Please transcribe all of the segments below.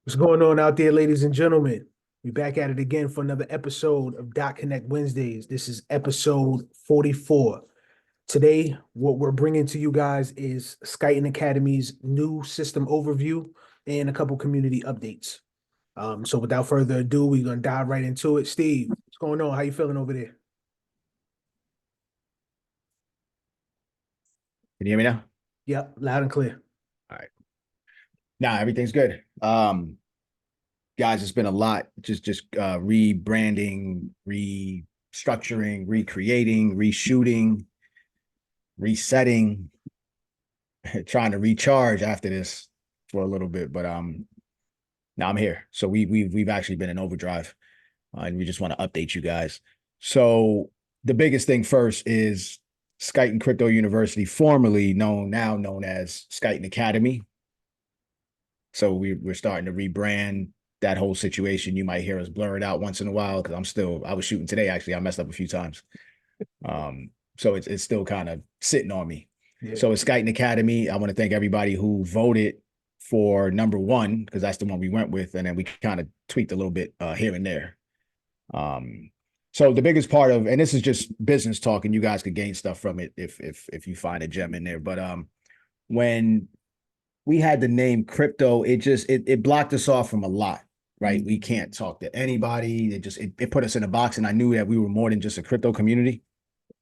What's going on out there, ladies and gentlemen? We back at it again for another episode of Dot Connect Wednesdays. This is episode 44. Today, what we're bringing to you guys is Skyton Academy's new system overview and a couple community updates. So without further ado, we're gonna dive right into it. Steve, what's going on? How you feeling over there? Can you hear me now? Yep, loud and clear. All right. Nah, everything's good. Guys, it's been a lot. Just rebranding, restructuring, recreating, reshooting, resetting, trying to recharge after this for a little bit. But now I'm here. So we've actually been in overdrive, and we just want to update you guys. So the biggest thing first is Skyton Crypto University, formerly now known as Skyton Academy. So we're starting to rebrand that whole situation. You might hear us blur it out once in a while because I was shooting today, actually. I messed up a few times. So it's still kind of sitting on me. Yeah. So it's Skyton Academy. I want to thank everybody who voted for number one, because that's the one we went with. And then we kind of tweaked a little bit here and there. So the biggest part of, and this is just business talk, and you guys could gain stuff from it if you find a gem in there. But when we had the name crypto, it blocked us off from a lot, right? We can't talk to anybody. It put us in a box, and I knew that we were more than just a crypto community.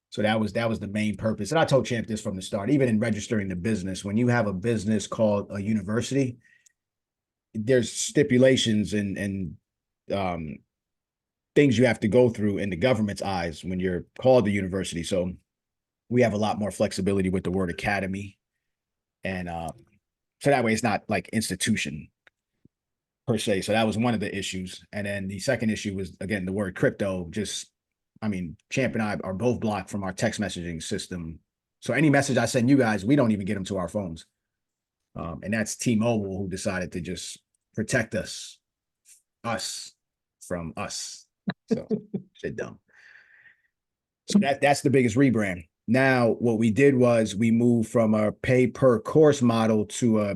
So that was the main purpose. And I told Champ this from the start, even in registering the business, when you have a business called a university, there's stipulations and things you have to go through in the government's eyes when you're called the university. So we have a lot more flexibility with the word academy. And so that way it's not like institution per se. So that was one of the issues. And then the second issue was, again, the word crypto. Champ and I are both blocked from our text messaging system. So any message I send you guys, we don't even get them to our phones. And that's T-Mobile, who decided to just protect us from us. So shit dumb. So that's the biggest rebrand. Now, what we did was we moved from a pay per course model to a,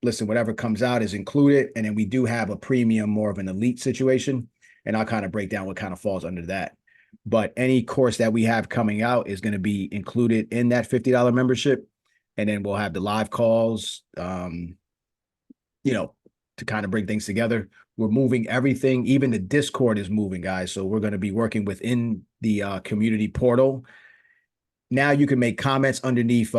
listen, whatever comes out is included. And then we do have a premium, more of an elite situation. And I'll kind of break down what kind of falls under that. But any course that we have coming out is going to be included in that $50 membership. And then we'll have the live calls, to kind of bring things together. We're moving everything. Even the Discord is moving, guys. So we're going to be working within the community portal. Now you can make comments underneath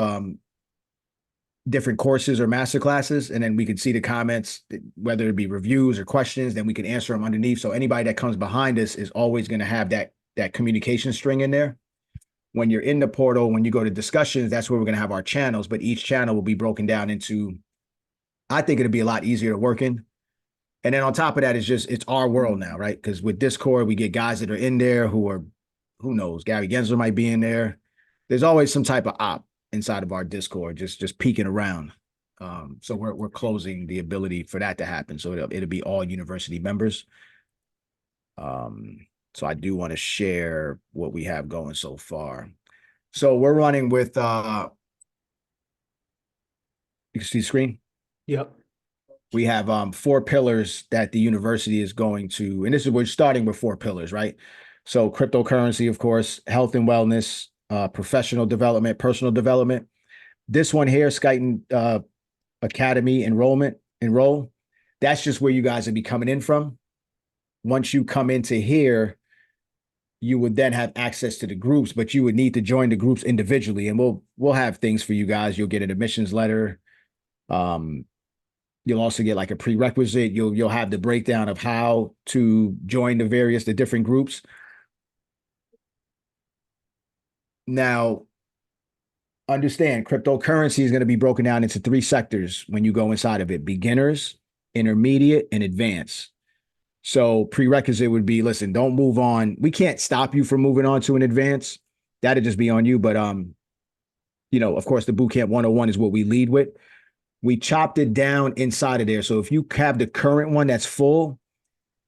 different courses or master classes, and then we can see the comments, whether it be reviews or questions, then we can answer them underneath. So anybody that comes behind us is always going to have that communication string in there. When you're in the portal, when you go to discussions, that's where we're going to have our channels, but each channel will be broken down into, I think it'll be a lot easier to work in. And then on top of that, it's our world now, right? Because with Discord, we get guys that are in there who knows, Gary Gensler might be in there. There's always some type of op inside of our Discord, just peeking around. So we're closing the ability for that to happen. So it'll be all university members. So I do want to share what we have going so far. So we're running with you can see the screen? Yep. We have 4 pillars that the university is going to, and we're starting with 4 pillars, right? So cryptocurrency, of course, health and wellness, professional development, personal development. This one here, Skyton Academy enroll. That's just where you guys will be coming in from. Once you come into here, you would then have access to the groups, but you would need to join the groups individually, and we'll have things for you guys. You'll get an admissions letter. You'll also get like a prerequisite. You'll have the breakdown of how to join the different groups. Now, understand cryptocurrency is going to be broken down into 3 sectors when you go inside of it: beginners, intermediate, and advanced. So prerequisite would be, listen, don't move on. We can't stop you from moving on to an advance. That'd just be on you. But, of course, the Bootcamp 101 is what we lead with. We chopped it down inside of there. So if you have the current one that's full,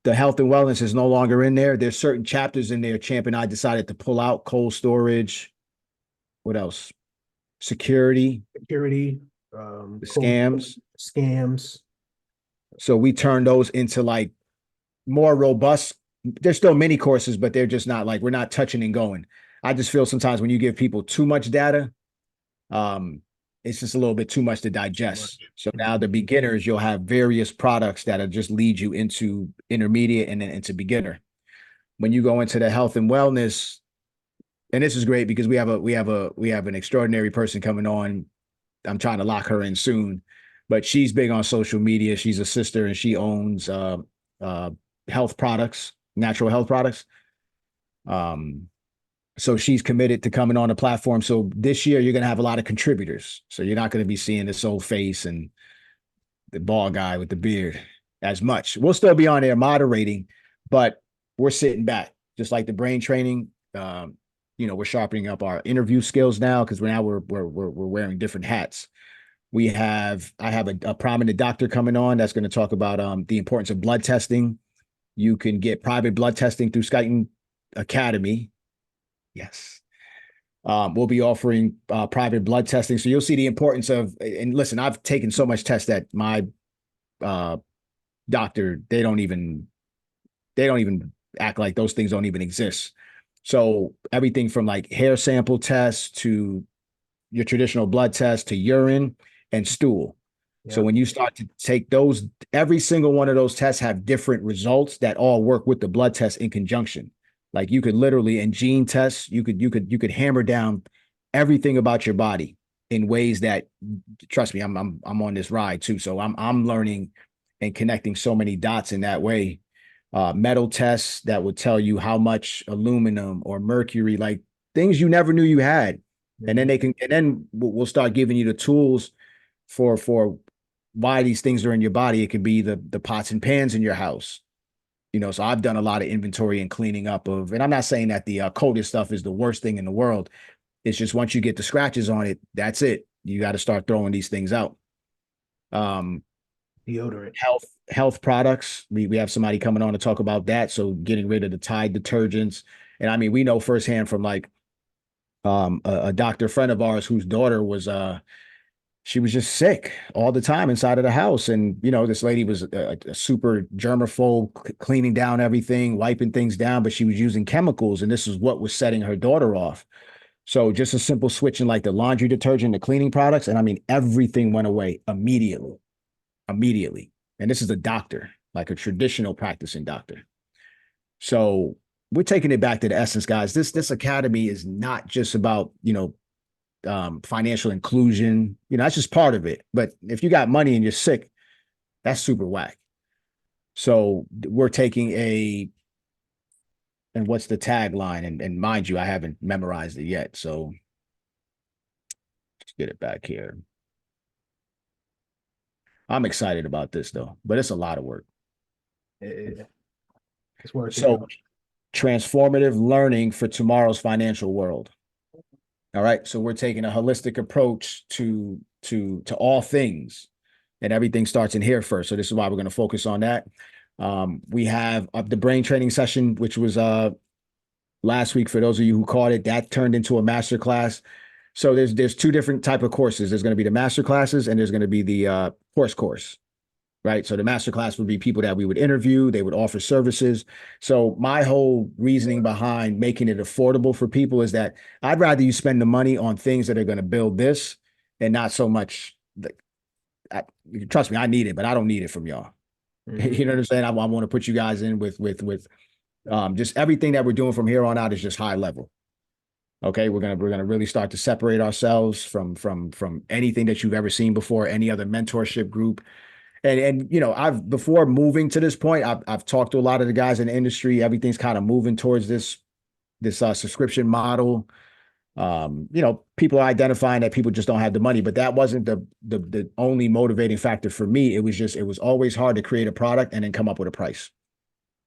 the health and wellness is no longer in there. There's certain chapters in there. Champ and I decided to pull out: cold storage. What else? Security, Security, scams. scams, So we turn those into like more robust. They're still mini courses, but they're just not like, we're not touching and going. I just feel sometimes when you give people too much data, it's just a little bit too much to digest. So now the beginners, you'll have various products that'll just lead you into intermediate and then into beginner. When you go into the health and wellness, and this is great because we have an extraordinary person coming on. I'm trying to lock her in soon, but she's big on social media. She's a sister and she owns health products, natural health products. So she's committed to coming on the platform. So this year you're going to have a lot of contributors. So you're not going to be seeing this old face and the bald guy with the beard as much. We'll still be on there moderating, but we're sitting back, just like the brain training. We're sharpening up our interview skills now because we're wearing different hats. I have a prominent doctor coming on that's going to talk about the importance of blood testing. You can get private blood testing through Skyton Academy. Yes. We'll be offering private blood testing. So you'll see the importance of, and listen, I've taken so much tests that my doctor, they don't even act like those things don't even exist. So everything from like hair sample tests to your traditional blood test to urine and stool. Yeah. So when you start to take those, every single one of those tests have different results that all work with the blood test in conjunction. Like you could literally, in gene tests, you could hammer down everything about your body in ways that, trust me, I'm on this ride too. So I'm learning and connecting so many dots in that way. Metal tests that will tell you how much aluminum or mercury, like things you never knew you had. And then we'll start giving you the tools for why these things are in your body. It could be the pots and pans in your house. So I've done a lot of inventory and cleaning up of, and I'm not saying that the coated stuff is the worst thing in the world. It's just once you get the scratches on it, that's it. You got to start throwing these things out. Deodorant. Health products. We have somebody coming on to talk about that. So getting rid of the Tide detergents. And I mean, we know firsthand from like a doctor friend of ours whose daughter was she was just sick all the time inside of the house. And, this lady was a super germaphobe, cleaning down everything, wiping things down, but she was using chemicals. And this is what was setting her daughter off. So just a simple switch in like the laundry detergent, the cleaning products. And I mean, everything went away immediately. And this is a doctor, like a traditional practicing doctor. So we're taking it back to the essence, guys. This academy is not just about, financial inclusion. That's just part of it. But if you got money and you're sick, that's super whack. So we're taking and what's the tagline? And mind you, I haven't memorized it yet. So let's get it back here. I'm excited about this though, but it's a lot of work. It's worth it. So transformative learning for tomorrow's financial world. All right. So we're taking a holistic approach to all things, and everything starts in here first. So this is why we're going to focus on that. We have the brain training session, which was last week. For those of you who caught it, that turned into a master class. So there's two different type of courses. There's going to be the master classes and there's going to be the course. Right. So the master class would be people that we would interview. They would offer services. So my whole reasoning behind making it affordable for people is that I'd rather you spend the money on things that are going to build this and not so much. Trust me, I need it, but I don't need it from y'all. Mm-hmm. You know what I'm saying? I want to put you guys in with just everything that we're doing from here on out is just high level. Okay, we're gonna really start to separate ourselves from anything that you've ever seen before, any other mentorship group. And I've before moving to this point, I've talked to a lot of the guys in the industry. Everything's kind of moving towards this subscription model. People are identifying that people just don't have the money, but that wasn't the only motivating factor for me. It was always hard to create a product and then come up with a price.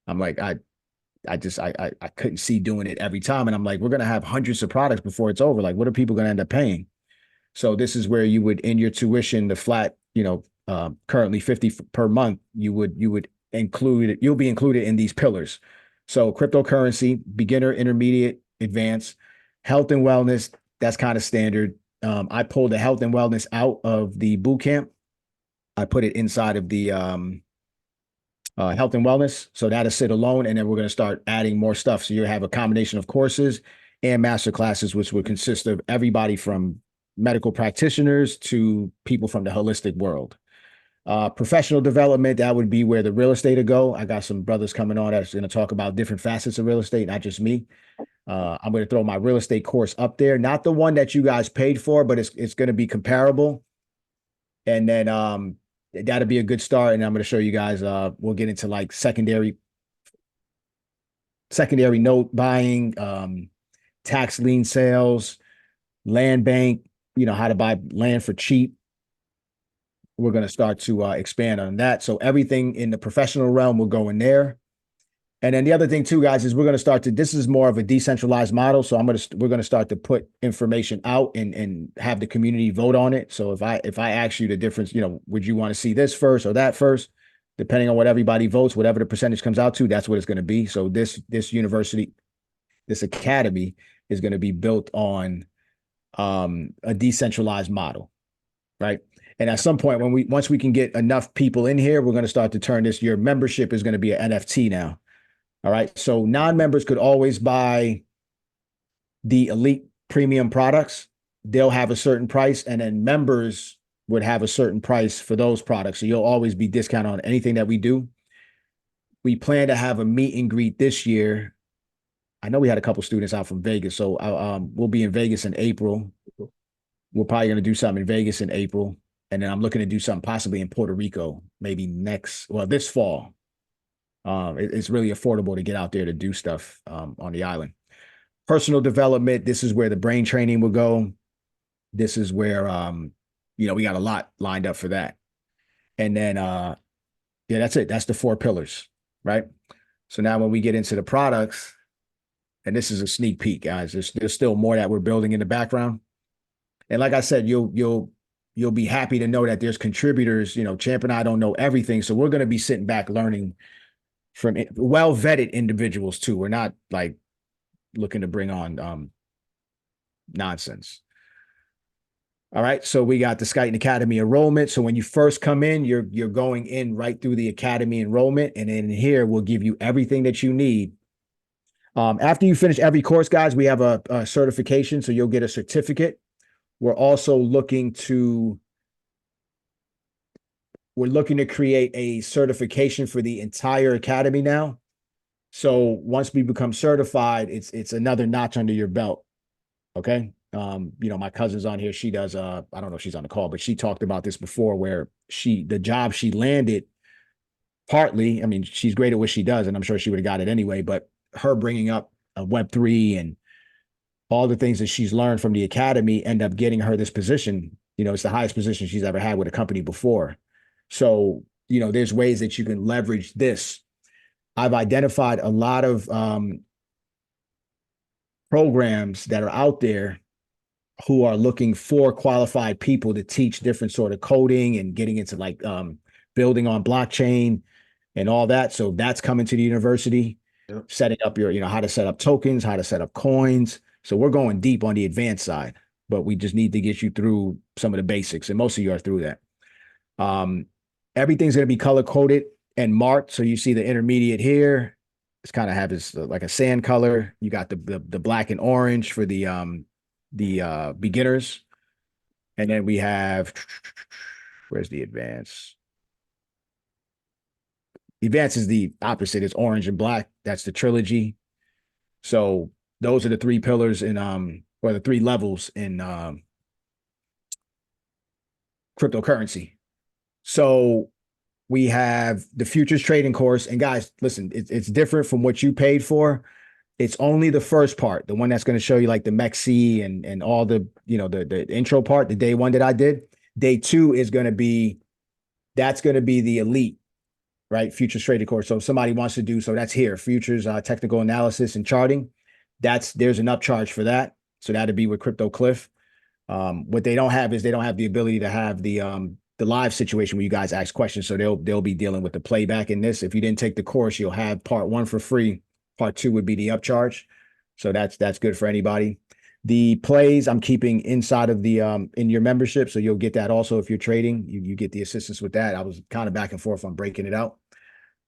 I'm like, I couldn't see doing it every time. And I'm like, we're going to have hundreds of products before it's over. Like, what are people going to end up paying? So this is where you would, in your tuition, the flat, currently $50 per month, you would include it. You'll be included in these pillars. So cryptocurrency, beginner, intermediate, advanced, health and wellness. That's kind of standard. I pulled the health and wellness out of the boot camp. I put it inside of the health and wellness. So that'll sit alone. And then we're going to start adding more stuff. So you'll have a combination of courses and master classes, which would consist of everybody from medical practitioners to people from the holistic world. Professional development, that would be where the real estate will go. I got some brothers coming on that's going to talk about different facets of real estate, not just me. I'm going to throw my real estate course up there, not the one that you guys paid for, but it's going to be comparable. And then that'll be a good start. And I'm going to show you guys, we'll get into like secondary note buying, tax lien sales, land bank, how to buy land for cheap. We're going to start to expand on that. So everything in the professional realm will go in there. And then the other thing too, guys, is we're going to start to, this is more of a decentralized model. So we're going to start to put information out and have the community vote on it. So if I ask you the difference, would you want to see this first or that first, depending on what everybody votes, whatever the percentage comes out to, that's what it's going to be. So this university, this academy is going to be built on a decentralized model, right? And at some point, once we can get enough people in here, we're going to start to turn this, your membership is going to be an NFT now. All right. So non-members could always buy the elite premium products. They'll have a certain price, and then members would have a certain price for those products. So you'll always be discounted on anything that we do. We plan to have a meet and greet this year. I know we had a couple students out from Vegas, so we'll be in Vegas in April. We're probably going to do something in Vegas in April. And then I'm looking to do something possibly in Puerto Rico, maybe this fall. It's really affordable to get out there to do stuff on the island. Personal development, this is where the brain training will go. This is where, we got a lot lined up for that. And then, that's it. That's the 4 pillars, right? So now when we get into the products, and this is a sneak peek, guys, there's still more that we're building in the background. And like I said, you'll be happy to know that there's contributors. Champ and I don't know everything. So we're going to be sitting back learning from well-vetted individuals too. We're not like looking to bring on nonsense. All right. So we got the Skyton Academy enrollment. So when you first come in, you're going in right through the Academy enrollment. And in here, we'll give you everything that you need. After you finish every course, guys, we have a certification. So you'll get a certificate. We're also looking to create a certification for the entire academy now. So once we become certified, it's another notch under your belt. Okay. My cousin's on here. She does, I don't know if she's on the call, but she talked about this before, where the job she landed, partly, I mean, she's great at what she does, and I'm sure she would have got it anyway, but her bringing up a Web3 and all the things that she's learned from the academy end up getting her this position. It's the highest position she's ever had with a company before. So, there's ways that you can leverage this. I've identified a lot of programs that are out there who are looking for qualified people to teach different sort of coding and getting into like building on blockchain and all that. So that's coming to the university, setting up your, how to set up tokens, how to set up coins. So we're going deep on the advanced side, but we just need to get you through some of the basics, and most of you are through that. Everything's going to be color coded and marked. So you see the intermediate here. It's kind of have this like a sand color. You got the black and orange for the beginners. And then we have, where's the advanced? The advanced is the opposite. It's orange and black. That's the trilogy. So those are the 3 pillars in, or the 3 levels in cryptocurrency. So we have the futures trading course. And guys, listen, it's different from what you paid for. It's only the first part, the one that's going to show you like the MEXC and all the, the intro part, the day 1 that I did. Day 2 is going to be, that's going to be the elite, right? Futures trading course. So if somebody wants to do, so that's here, futures, technical analysis and charting. There's an upcharge for that. So that'd be with Crypto Cliff. What they don't have is they don't have the ability to have the live situation where you guys ask questions. So they'll be dealing with the playback in this. If you didn't take the course, you'll have part 1 for free. Part 2 would be the upcharge. So that's good for anybody. The plays I'm keeping inside of the in your membership. So you'll get that also if you're trading. You get the assistance with that. I was kind of back and forth on breaking it out.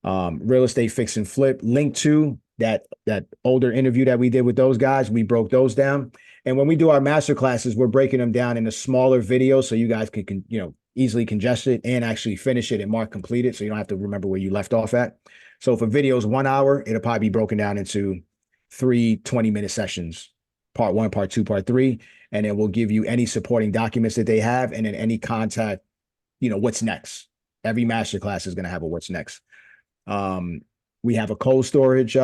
Real estate fix and flip. Link to that older interview that we did with those guys. We broke those down. And when we do our master classes, we're breaking them down into smaller videos so you guys can easily congest it and actually finish it and mark completed, so you don't have to remember where you left off at. So if a video is 1 hour, it'll probably be broken down into 3 20-minute sessions, part 1, part 2, part 3, and then we'll give you any supporting documents that they have, and then any contact, what's next. Every master class is going to have a what's next. We have a cold storage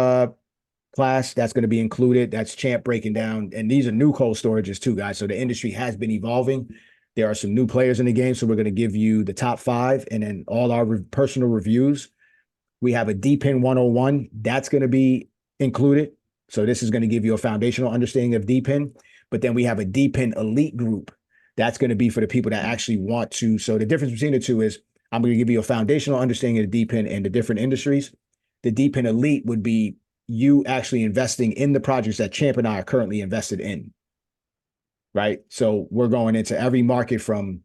class that's going to be included. That's Champ breaking down, and these are new cold storages too, guys. So the industry has been evolving. There are some new players in the game, so we're going to give you the top 5 and then all our personal reviews. We have a DePIN 101 that's going to be included. So this is going to give you a foundational understanding of DePIN. But then we have a DePIN elite group that's going to be for the people that actually want to. So the difference between the two is I'm going to give you a foundational understanding of DePIN and the different industries. The DePIN elite would be you actually investing in the projects that Champ and I are currently invested in. Right. So we're going into every market from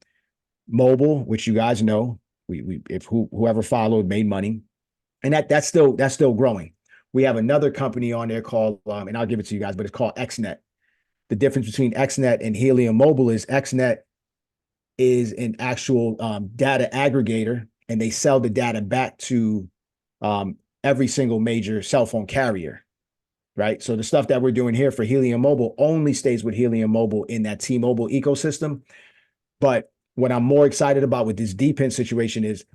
mobile, which you guys know, whoever followed made money. And that's still growing. We have another company on there called, and I'll give it to you guys, but it's called XNet. The difference between XNet and Helium Mobile is XNet is an actual data aggregator, and they sell the data back to every single major cell phone carrier, right? So the stuff that we're doing here for Helium Mobile only stays with Helium Mobile in that T-Mobile ecosystem. But what I'm more excited about with this DePIN situation is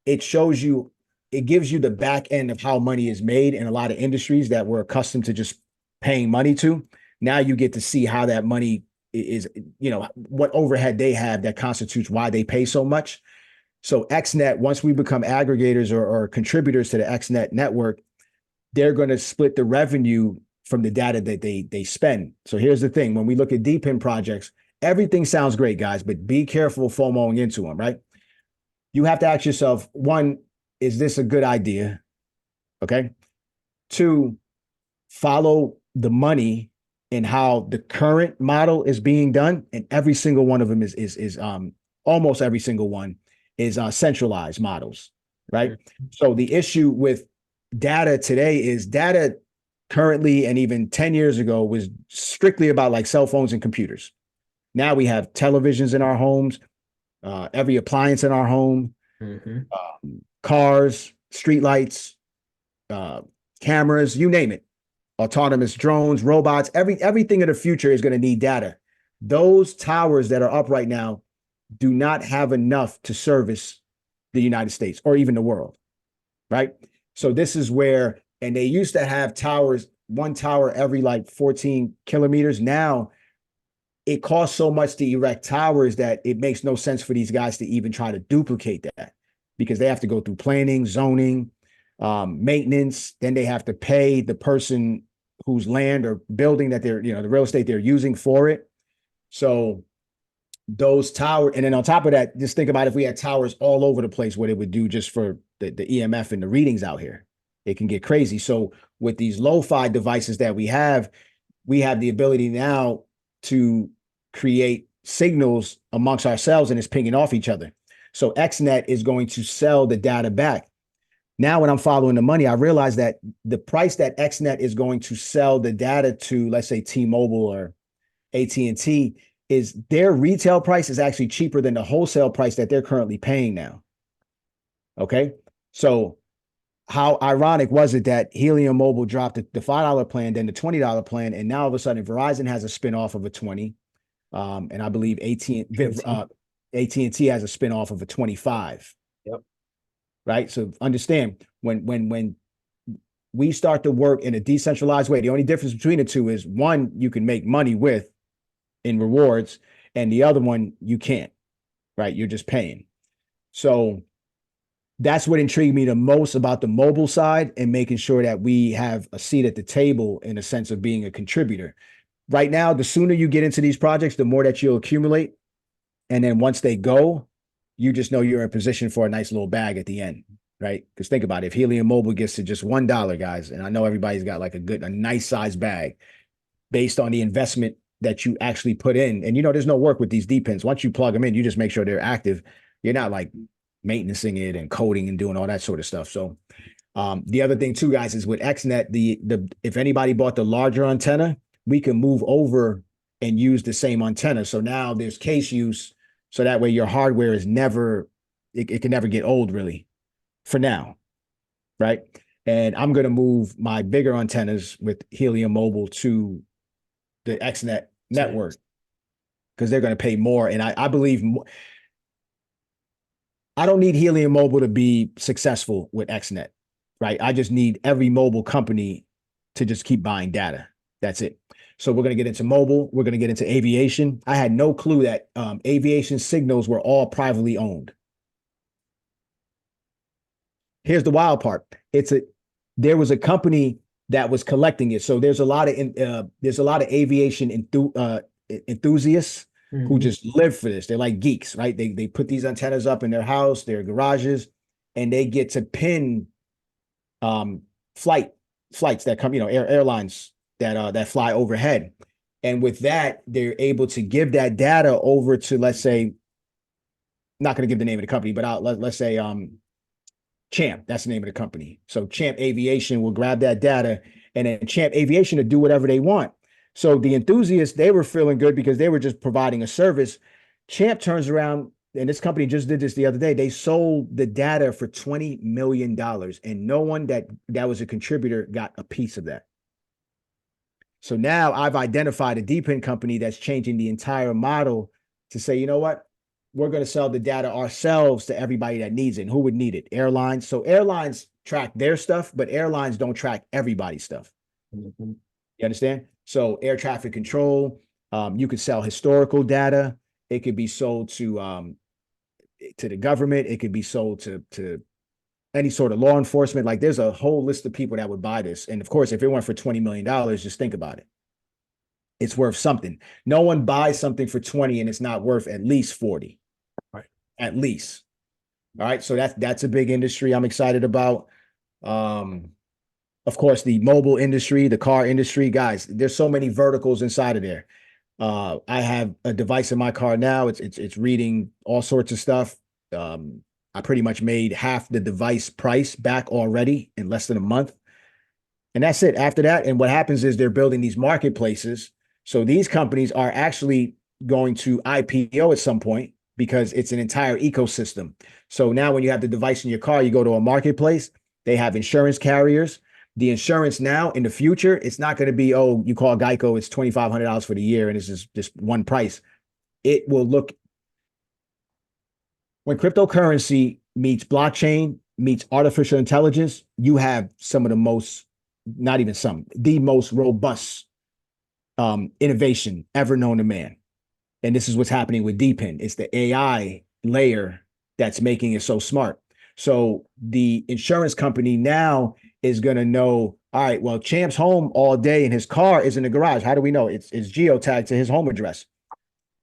it gives you the back end of how money is made in a lot of industries that we're accustomed to just paying money to. Now you get to see how that money is, what overhead they have that constitutes why they pay so much. So XNet, once we become aggregators or contributors to the XNet network, they're going to split the revenue from the data that they spend. So here's the thing. When we look at DePIN projects, everything sounds great, guys, but be careful FOMOing into them, right? You have to ask yourself, 1, is this a good idea? Okay. 2, follow the money and how the current model is being done. And every single one of them is almost every single one is centralized models, right? So the issue with data today is data currently, and even 10 years ago, was strictly about like cell phones and computers. Now we have televisions in our homes, every appliance in our home, cars, streetlights, cameras, you name it, autonomous drones, robots, everything of the future is going to need data. Those towers that are up right now do not have enough to service the United States or even the world, right? So this is where, and they used to have towers, one tower every like 14 kilometers. Now it costs so much to erect towers that it makes no sense for these guys to even try to duplicate that, because they have to go through planning, zoning, maintenance. Then they have to pay the person whose land or building that they're, the real estate they're using for it. So those towers, and then on top of that, just think about if we had towers all over the place, what it would do just for the EMF and the readings out here. It can get crazy. So with these lo-fi devices that we have the ability now to create signals amongst ourselves, and it's pinging off each other. So XNet is going to sell the data back. Now, when I'm following the money, I realize that the price that XNet is going to sell the data to, let's say T-Mobile or AT&T, is their retail price is actually cheaper than the wholesale price that they're currently paying now. Okay. So how ironic was it that Helium Mobile dropped the $5 plan, then the $20 plan, and now all of a sudden Verizon has a spinoff of a 20, and I believe AT&T has a spinoff of a 25. Yep. Right. So understand, when we start to work in a decentralized way, the only difference between the two is one you can make money with in rewards, and the other one you can't. Right. You're just paying. So that's what intrigued me the most about the mobile side, and making sure that we have a seat at the table in a sense of being a contributor. Right now, the sooner you get into these projects, the more that you'll accumulate. And then once they go, you just know you're in position for a nice little bag at the end, right? Because think about it, if Helium Mobile gets to just $1, guys, and I know everybody's got like a nice size bag based on the investment that you actually put in. And there's no work with these DePINs. Once you plug them in, you just make sure they're active. You're not like maintaining it and coding and doing all that sort of stuff. So The other thing too, guys, is with XNet, if anybody bought the larger antenna, we can move over and use the same antenna. So now there's case use, so that way your hardware is it can never get old, really, for now, right? And I'm going to move my bigger antennas with Helium Mobile to the XNet network because they're going to pay more. And I believe I don't need Helium Mobile to be successful with XNet, right? I just need every mobile company to just keep buying data. That's it. So we're going to get into mobile. We're going to get into aviation. I had no clue that aviation signals were all privately owned. Here's the wild part. There was a company that was collecting it. So there's a lot of aviation enthusiasts who just live for this. They're like geeks, right? They put these antennas up in their house, their garages, and they get to pin flights that come, airlines that fly overhead. And with that, they're able to give that data over to, let's say, not going to give the name of the company, but let's say Champ, that's the name of the company. So Champ Aviation will grab that data, and then Champ Aviation will do whatever they want. So the enthusiasts, they were feeling good because they were just providing a service. Champ turns around, and this company just did this the other day. They sold the data for $20 million, and no one that was a contributor got a piece of that. So now I've identified a DePIN company that's changing the entire model to say, you know what? We're going to sell the data ourselves to everybody that needs it. And who would need it? Airlines. So airlines track their stuff, but airlines don't track everybody's stuff. You understand? So air traffic control, you could sell historical data. It could be sold to the government. It could be sold to any sort of law enforcement. Like there's a whole list of people that would buy this. And of course, if it went for $20 million, just think about it. It's worth something. No one buys something for 20 and it's not worth at least 40. Right. At least. All right. So that's a big industry I'm excited about. Of course, the mobile industry, the car industry, guys, there's so many verticals inside of there. I have a device in my car now. It's reading all sorts of stuff. I pretty much made half the device price back already in less than a month. And that's it. After that, and what happens is they're building these marketplaces. So these companies are actually going to IPO at some point because it's an entire ecosystem. So now when you have the device in your car, you go to a marketplace, they have insurance carriers. The insurance now in the future, it's not going to be, oh, you call Geico, it's $2,500 for the year and it's just one price. It will look, when cryptocurrency meets blockchain, meets artificial intelligence, you have some of the most, not even some, the most robust innovation ever known to man. And this is what's happening with DePIN. It's the AI layer that's making it so smart. So the insurance company now is going to know, all right, well, Champ's home all day and his car is in the garage. How do we know? It's geotagged to his home address.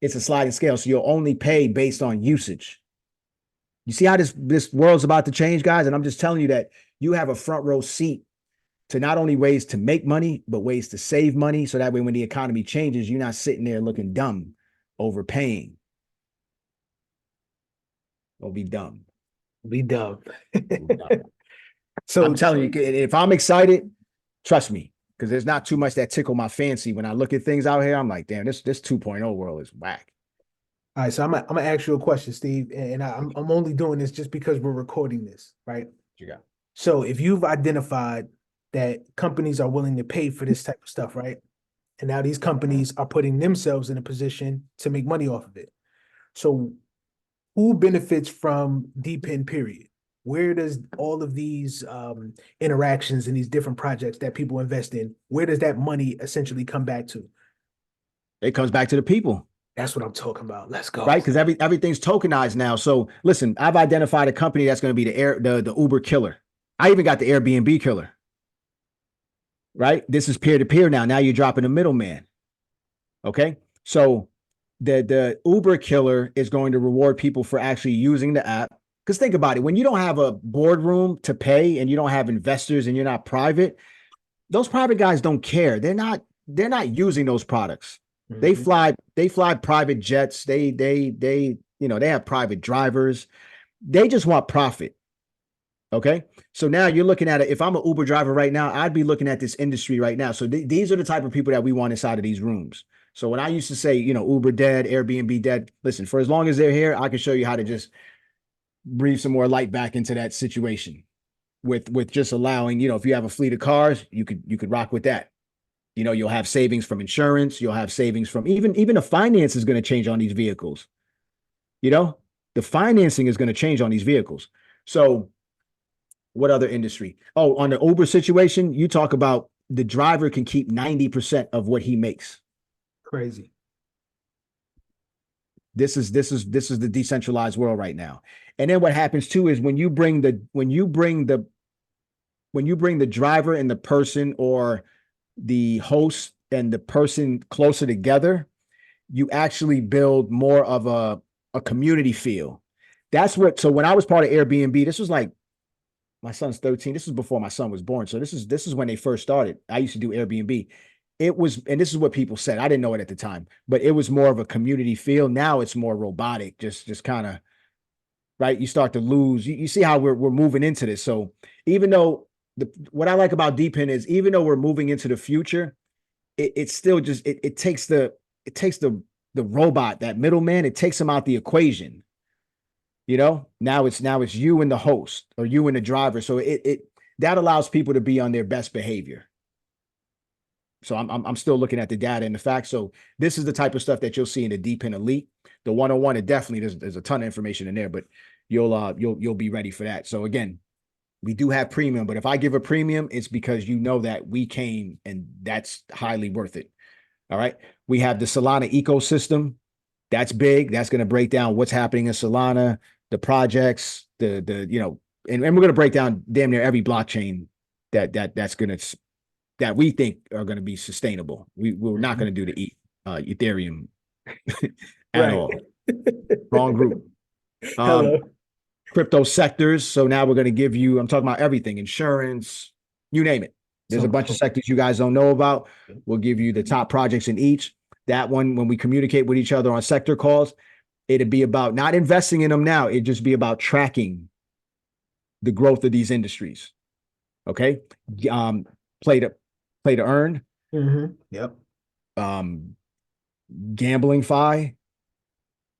It's a sliding scale. So you'll only pay based on usage. You see how this world's about to change, guys? And I'm just telling you that you have a front row seat to not only ways to make money, but ways to save money. So that way, when the economy changes, you're not sitting there looking dumb, overpaying. Don't be dumb. Be dumb. So I'm telling you, if I'm excited, trust me, because there's not too much that tickle my fancy. When I look at things out here, I'm like, damn, this 2.0 world is whack. All right, so I'm gonna ask you a question, Steve, and I'm only doing this just because we're recording this, right? You got. So if you've identified that companies are willing to pay for this type of stuff, right? And now these companies are putting themselves in a position to make money off of it. So who benefits from DePIN, period? Where does all of these interactions and these different projects that people invest in, where does that money essentially come back to? It comes back to the people. That's what I'm talking about. Let's go. Right, because everything's tokenized now. So listen, I've identified a company that's going to be the Uber killer. I even got the Airbnb killer. Right, this is peer-to-peer now. Now you're dropping a middleman. Okay, so the Uber killer is going to reward people for actually using the app. Because think about it, when you don't have a boardroom to pay and you don't have investors and you're not private, those private guys don't care. They're not using those products. Mm-hmm. They fly private jets. They have private drivers. They just want profit. Okay. So now you're looking at it. If I'm an Uber driver right now, I'd be looking at this industry right now. So these are the type of people that we want inside of these rooms. So when I used to say, Uber dead, Airbnb dead, listen, for as long as they're here, I can show you how to just breathe some more light back into that situation with just allowing, if you have a fleet of cars, you could rock with that. You'll have savings from insurance, you'll have savings from even the finance is going to change on these vehicles. The financing is going to change on these vehicles. So what other industry? Oh, on the Uber situation, you talk about the driver can keep 90% of what he makes. Crazy. This is the decentralized world right now. And then what happens too is when you bring the driver and the person, or the host and the person closer together, you actually build more of a community feel. So when I was part of Airbnb, this was like, my son's 13. This was before my son was born. So this is when they first started. I used to do Airbnb. And this is what people said. I didn't know it at the time, but it was more of a community feel. Now it's more robotic, just kind of, right. You start to lose. You see how we're moving into this. So even though what I like about DePIN is, even though we're moving into the future, it's still just, it takes the robot, that middleman, it takes him out the equation. Now it's you and the host, or you and the driver. So that allows people to be on their best behavior. So I'm still looking at the data and the facts. So this is the type of stuff that you'll see in the DePIN Elite. The 101, it definitely, there's a ton of information in there, but you'll be ready for that. So again, we do have premium, but if I give a premium, it's because you know that we came, and that's highly worth it. All right. We have the Solana ecosystem. That's big. That's going to break down what's happening in Solana, the projects, and we're going to break down damn near every blockchain that we think are going to be sustainable. We're not going to do the Ethereum at all. Wrong group. Hello. Crypto sectors. So now we're going to give you, I'm talking about everything, insurance, you name it. There's a bunch of sectors you guys don't know about. We'll give you the top projects in each. That one, when we communicate with each other on sector calls, it'd be about not investing in them now. It'd just be about tracking the growth of these industries. Okay. Play to earn. Mm-hmm. Yep. Gambling fi.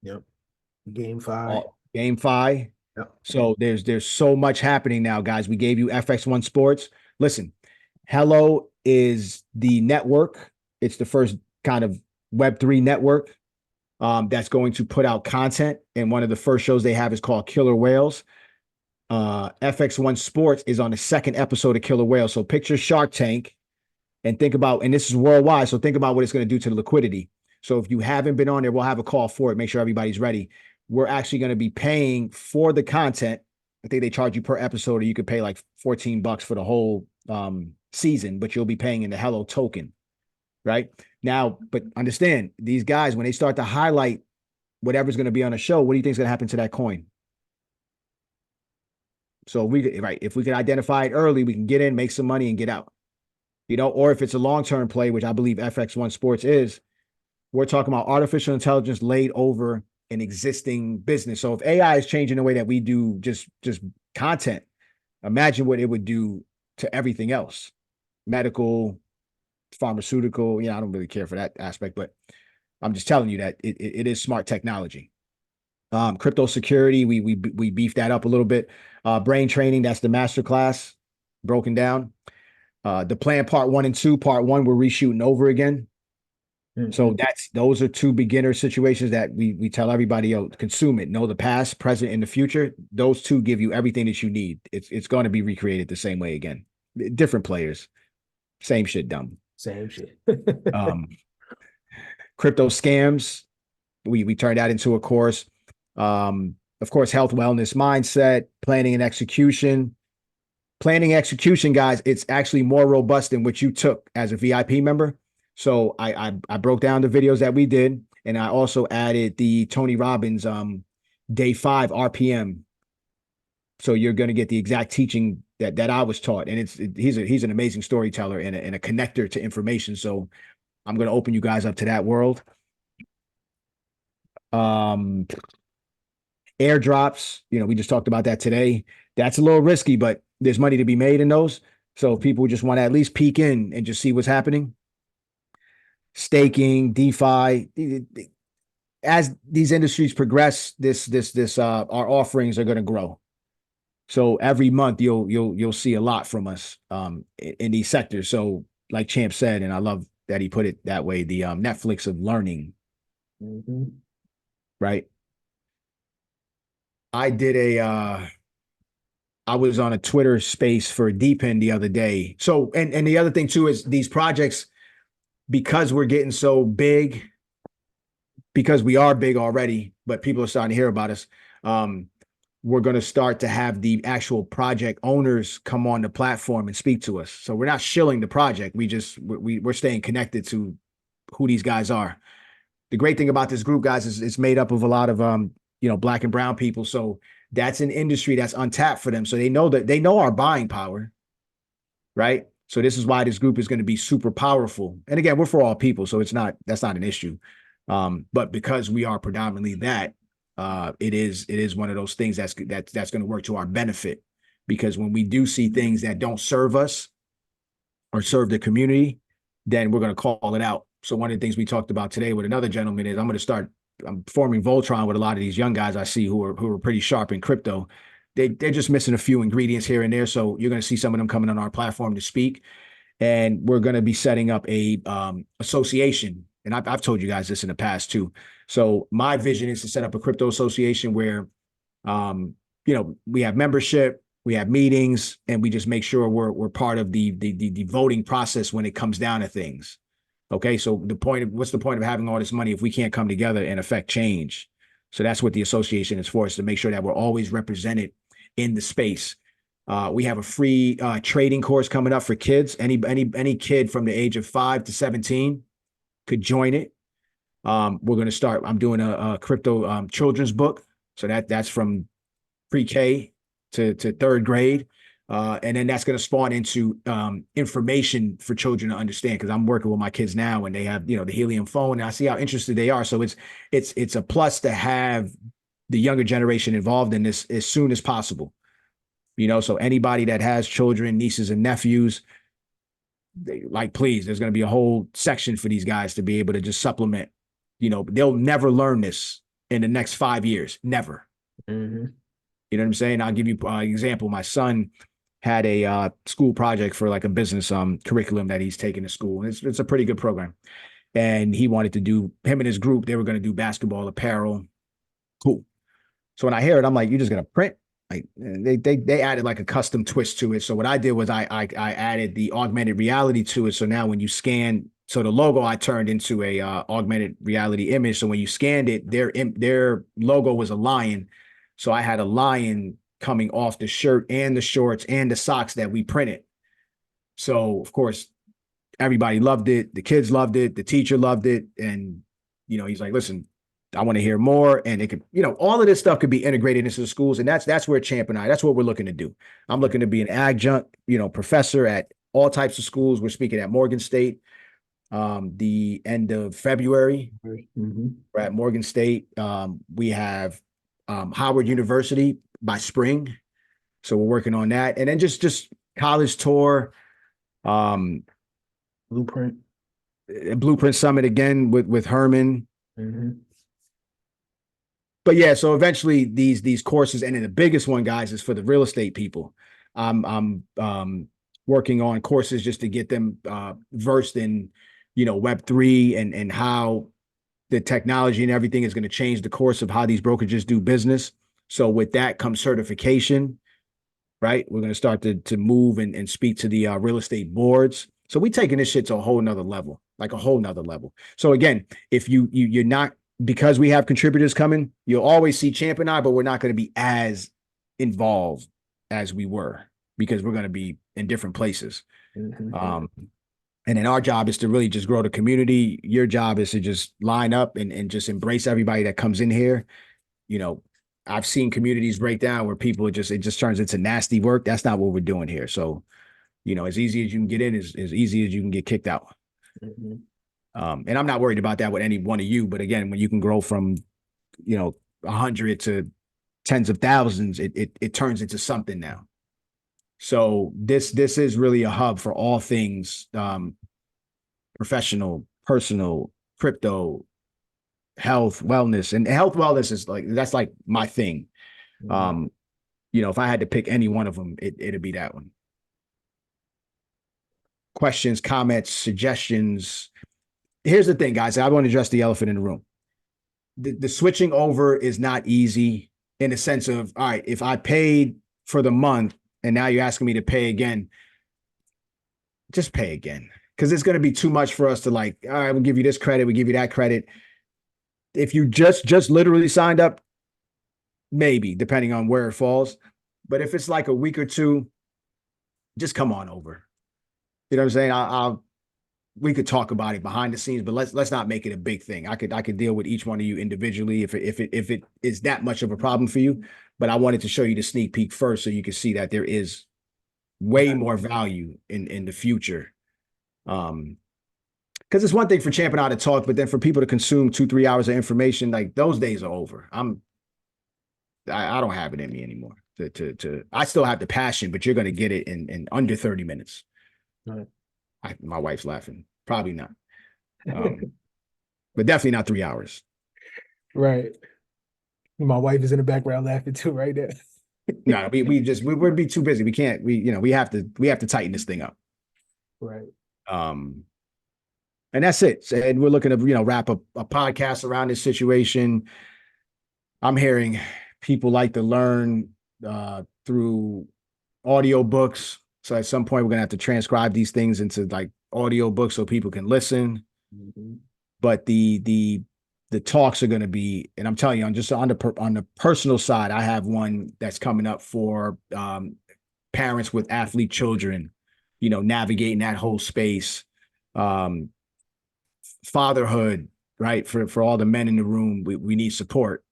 Yep. GameFi. GameFi. Yep. So there's so much happening now, guys. We gave you FX1 Sports. Listen, Hello is the network. It's the first kind of Web3 network that's going to put out content. And one of the first shows they have is called Killer Whales. FX1 Sports is on the second episode of Killer Whales. So picture Shark Tank and think about, and this is worldwide, so think about what it's going to do to the liquidity. So if you haven't been on there, we'll have a call for it. Make sure everybody's ready. We're actually going to be paying for the content. I think they charge you per episode, or you could pay like $14 for the whole season, but you'll be paying in the Hello token, right? Now, but understand, these guys, when they start to highlight whatever's going to be on a show, what do you think is going to happen to that coin? So if we can identify it early, we can get in, make some money, and get out. Or if it's a long-term play, which I believe FX1 Sports is, we're talking about artificial intelligence laid over an existing business. So if AI is changing the way that we do just content, imagine what it would do to everything else. Medical, pharmaceutical, I don't really care for that aspect, but I'm just telling you that it is smart technology. Crypto security, we beefed that up a little bit. Brain training, that's the masterclass broken down. The plan part 1 and 2. Part 1, we're reshooting over again. Mm-hmm. So those are 2 beginner situations that we tell everybody, consume it. Know the past, present, and the future. Those 2 give you everything that you need. It's going to be recreated the same way again. Different players, same shit, dumb. Same shit. Crypto scams, we turned that into a course. Of course, health, wellness, mindset, planning and execution. Planning execution, guys, it's actually more robust than what you took as a VIP member. So I broke down the videos that we did, and I also added the Tony Robbins day 5 RPM. So you're going to get the exact teaching that I was taught, and he's an amazing storyteller and a connector to information. So I'm going to open you guys up to that world. Airdrops, we just talked about that today. That's a little risky, but there's money to be made in those. So if people just want to at least peek in and just see what's happening. Staking, DeFi, as these industries progress, our offerings are going to grow. So every month you'll see a lot from us in these sectors. So like Champ said, and I love that he put it that way, the Netflix of learning, right? I was on a Twitter space for DePIN the other day. So and the other thing too is these projects, because we're getting so big, because we are big already, but people are starting to hear about us. We're going to start to have the actual project owners come on the platform and speak to us. So we're not shilling the project. We're staying connected to who these guys are. The great thing about this group, guys, is it's made up of a lot of Black and brown people. So that's an industry that's untapped for them. So they know our buying power, right? So this is why this group is going to be super powerful. And again, we're for all people, so that's not an issue. But because we are predominantly that, it is one of those things that's going to work to our benefit, because when we do see things that don't serve us or serve the community, then we're going to call it out. So one of the things we talked about today with another gentleman is I'm forming Voltron with a lot of these young guys I see who are pretty sharp in crypto. They're just missing a few ingredients here and there. So you're going to see some of them coming on our platform to speak. And we're going to be setting up a association. And I've told you guys this in the past too. So my vision is to set up a crypto association where, we have membership, we have meetings, and we just make sure we're part of the voting process when it comes down to things. Okay, so what's the point of having all this money if we can't come together and affect change? So that's what the association is for, is to make sure that we're always represented in the space. We have a free trading course coming up for kids. Any kid from the age of 5 to 17 could join it. We're going to start. I'm doing a crypto children's book, so that's from pre-K to third grade. And then that's going to spawn into information for children to understand, because I'm working with my kids now and they have, the Helium phone, and I see how interested they are. So it's a plus to have the younger generation involved in this as soon as possible. So anybody that has children, nieces and nephews, please, there's going to be a whole section for these guys to be able to just supplement. They'll never learn this in the next 5 years. Never. Mm-hmm. You know what I'm saying? I'll give you an example. My son had a school project for like a business curriculum that he's taking to school. And it's a pretty good program. And he wanted to do, him and his group, they were going to do basketball apparel. Cool. So when I hear it, I'm like, you're just going to print? Like they added like a custom twist to it. So what I did was I added the augmented reality to it. So now when you scan, so the logo I turned into a augmented reality image. So when you scanned it, their logo was a lion. So I had a lion coming off the shirt and the shorts and the socks that we printed. So of course, everybody loved it. The kids loved it. The teacher loved it. And, he's like, listen, I want to hear more. And it could, all of this stuff could be integrated into the schools. And that's where Champ and that's what we're looking to do. I'm looking to be an adjunct, professor at all types of schools. We're speaking at Morgan State the end of February. Mm-hmm. We're at Morgan State. We have Howard University by spring. So we're working on that. And then just college tour. Blueprint Summit again with Herman. Mm-hmm. But yeah, so eventually these courses, and then the biggest one, guys, is for the real estate people. I'm working on courses just to get them versed in, Web3 and how the technology and everything is going to change the course of how these brokerages do business. So with that comes certification, right? We're going to start to move and speak to the real estate boards. So we're taking this shit to a whole nother level, like a whole nother level. So again, if you're not, because we have contributors coming, you'll always see Champ and I, but we're not going to be as involved as we were, because we're going to be in different places. Mm-hmm. And then our job is to really just grow the community. Your job is to just line up and just embrace everybody that comes in here. I've seen communities break down where people it just turns into nasty work. That's not what we're doing here. So, as easy as you can get in, as easy as you can get kicked out. Mm-hmm. And I'm not worried about that with any one of you. But again, when you can grow from, 100 to tens of thousands, it turns into something now. So this is really a hub for all things professional, personal, crypto, health, wellness. And health wellness is that's like my thing. If I had to pick any one of them, it'd be that one. Questions, comments, suggestions. Here's the thing, guys. I want to address the elephant in the room. The switching over is not easy in the sense of, all right, if I paid for the month and now you're asking me to pay again, just pay again. Because it's going to be too much for us to all right, we'll give you this credit, we give you that credit. If you just literally signed up, maybe, depending on where it falls. But if it's like a week or two, just come on over. You know what I'm saying? We could talk about it behind the scenes, but let's not make it a big thing. I could deal with each one of you individually if it is that much of a problem for you. But I wanted to show you the sneak peek first so you can see that there is way more value in the future. Because it's one thing for Champ and I to talk, but then for people to consume 2-3 hours of information, like those days are over. I don't have it in me anymore. I still have the passion, but you're going to get it in under 30 minutes. Right. My wife's laughing. Probably not. But definitely not 3 hours. Right. My wife is in the background laughing too right there. No, we'd be too busy. We can't, we have to tighten this thing up. Right. And that's it. And we're looking to, wrap up a podcast around this situation. I'm hearing people like to learn through audiobooks. So at some point, we're going to have to transcribe these things into like audiobooks so people can listen. But the talks are going to be, and I'm telling you, on the personal side, I have one that's coming up for parents with athlete children, navigating that whole space. Fatherhood, right? For all the men in the room, we need support,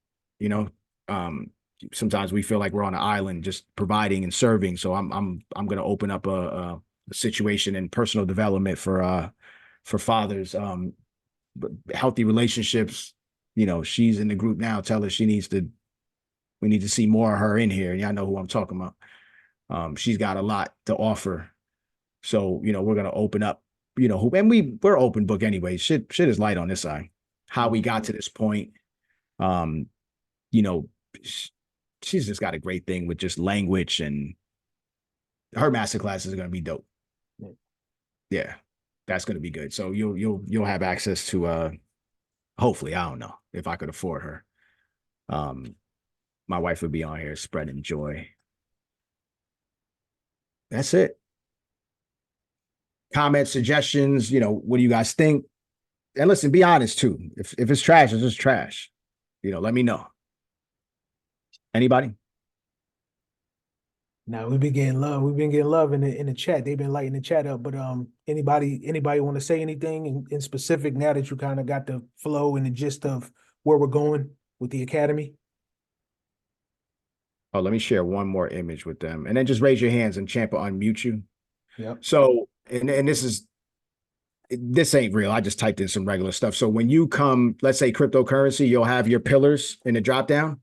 sometimes we feel like we're on an island just providing and serving. So I'm going to open up a situation in personal development for fathers, healthy relationships. She's in the group now. Tell her we need to see more of her in here. Y'all know who I'm talking about. She's got a lot to offer. So, we're going to open up, and we're open book anyway. Shit is light on this side. How we got to this point. She's just got a great thing with just language, and her master classes are going to be dope. Yeah, that's going to be good. So you'll have access to, hopefully, I don't know if I could afford her. My wife would be on here spreading joy. That's it. Comments, suggestions, what do you guys think? And listen, be honest too. If it's trash, it's just trash. Let me know. Anybody? Now we've been getting love. We've been getting love in the chat. They've been lighting the chat up. But anybody want to say anything in specific now that you kind of got the flow and the gist of where we're going with the academy? Oh, let me share one more image with them, and then just raise your hands and Champ will unmute you. Yeah. So, and this ain't real. I just typed in some regular stuff. So when you come, let's say cryptocurrency, you'll have your pillars in the drop down,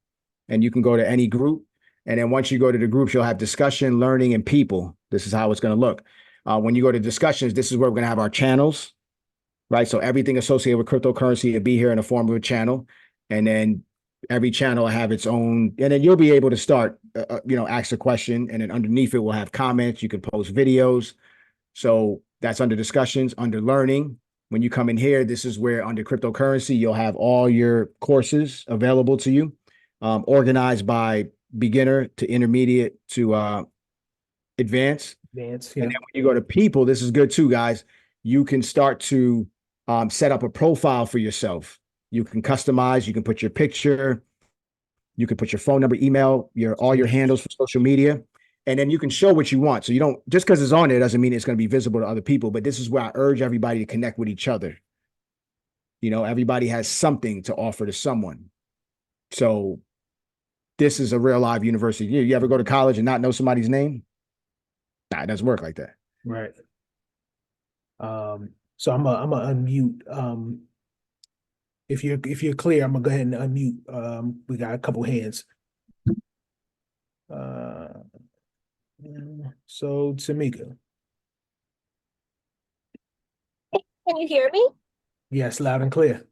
and you can go to any group. And then once you go to the groups, you'll have discussion, learning, and people. This is how it's going to look. When you go to discussions, this is where we're going to have our channels, right? So everything associated with cryptocurrency will be here in the form of a channel. And then every channel will have its own, and then you'll be able to start, ask a question. And then underneath it, we'll have comments. You can post videos. So that's under discussions, under learning. When you come in here, this is where under cryptocurrency, you'll have all your courses available to you, organized by beginner to intermediate to advanced. Yeah. And then when you go to people, this is good too, guys. You can start to set up a profile for yourself. You can customize, you can put your picture, you can put your phone number, email, all your handles for social media, and then you can show what you want. So you don't, just because it's on there doesn't mean it's going to be visible to other people, but this is where I urge everybody to connect with each other. Everybody has something to offer to someone. So this is a real live university. You ever go to college and not know somebody's name? Nah, it doesn't work like that. Right. So I'm gonna unmute. If you're clear, I'm gonna go ahead and unmute. We got a couple hands. Uh, so Tamika, Can you hear me? yes, loud and clear.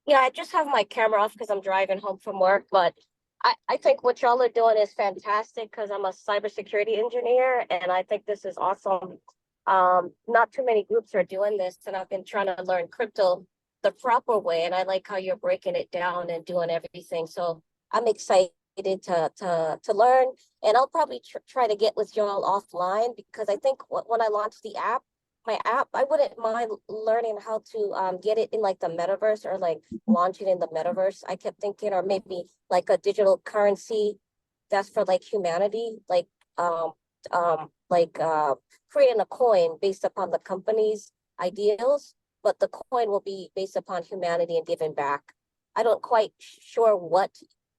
Yeah, I just have my camera off because I'm driving home from work, but I think what y'all are doing is fantastic because I'm a cybersecurity engineer and I think this is awesome. Not too many groups are doing this, and I've been trying to learn crypto the proper way, and I like how you're breaking it down and doing everything. So I'm excited to learn, and I'll probably try to get with y'all offline because I think when I launched the app, my app, I wouldn't mind learning how to get it in like the metaverse or like launch it in the metaverse. I kept thinking, or maybe like a digital currency that's for like humanity, um creating a coin based upon the company's ideals, but the coin will be based upon humanity and giving back. I don't quite sure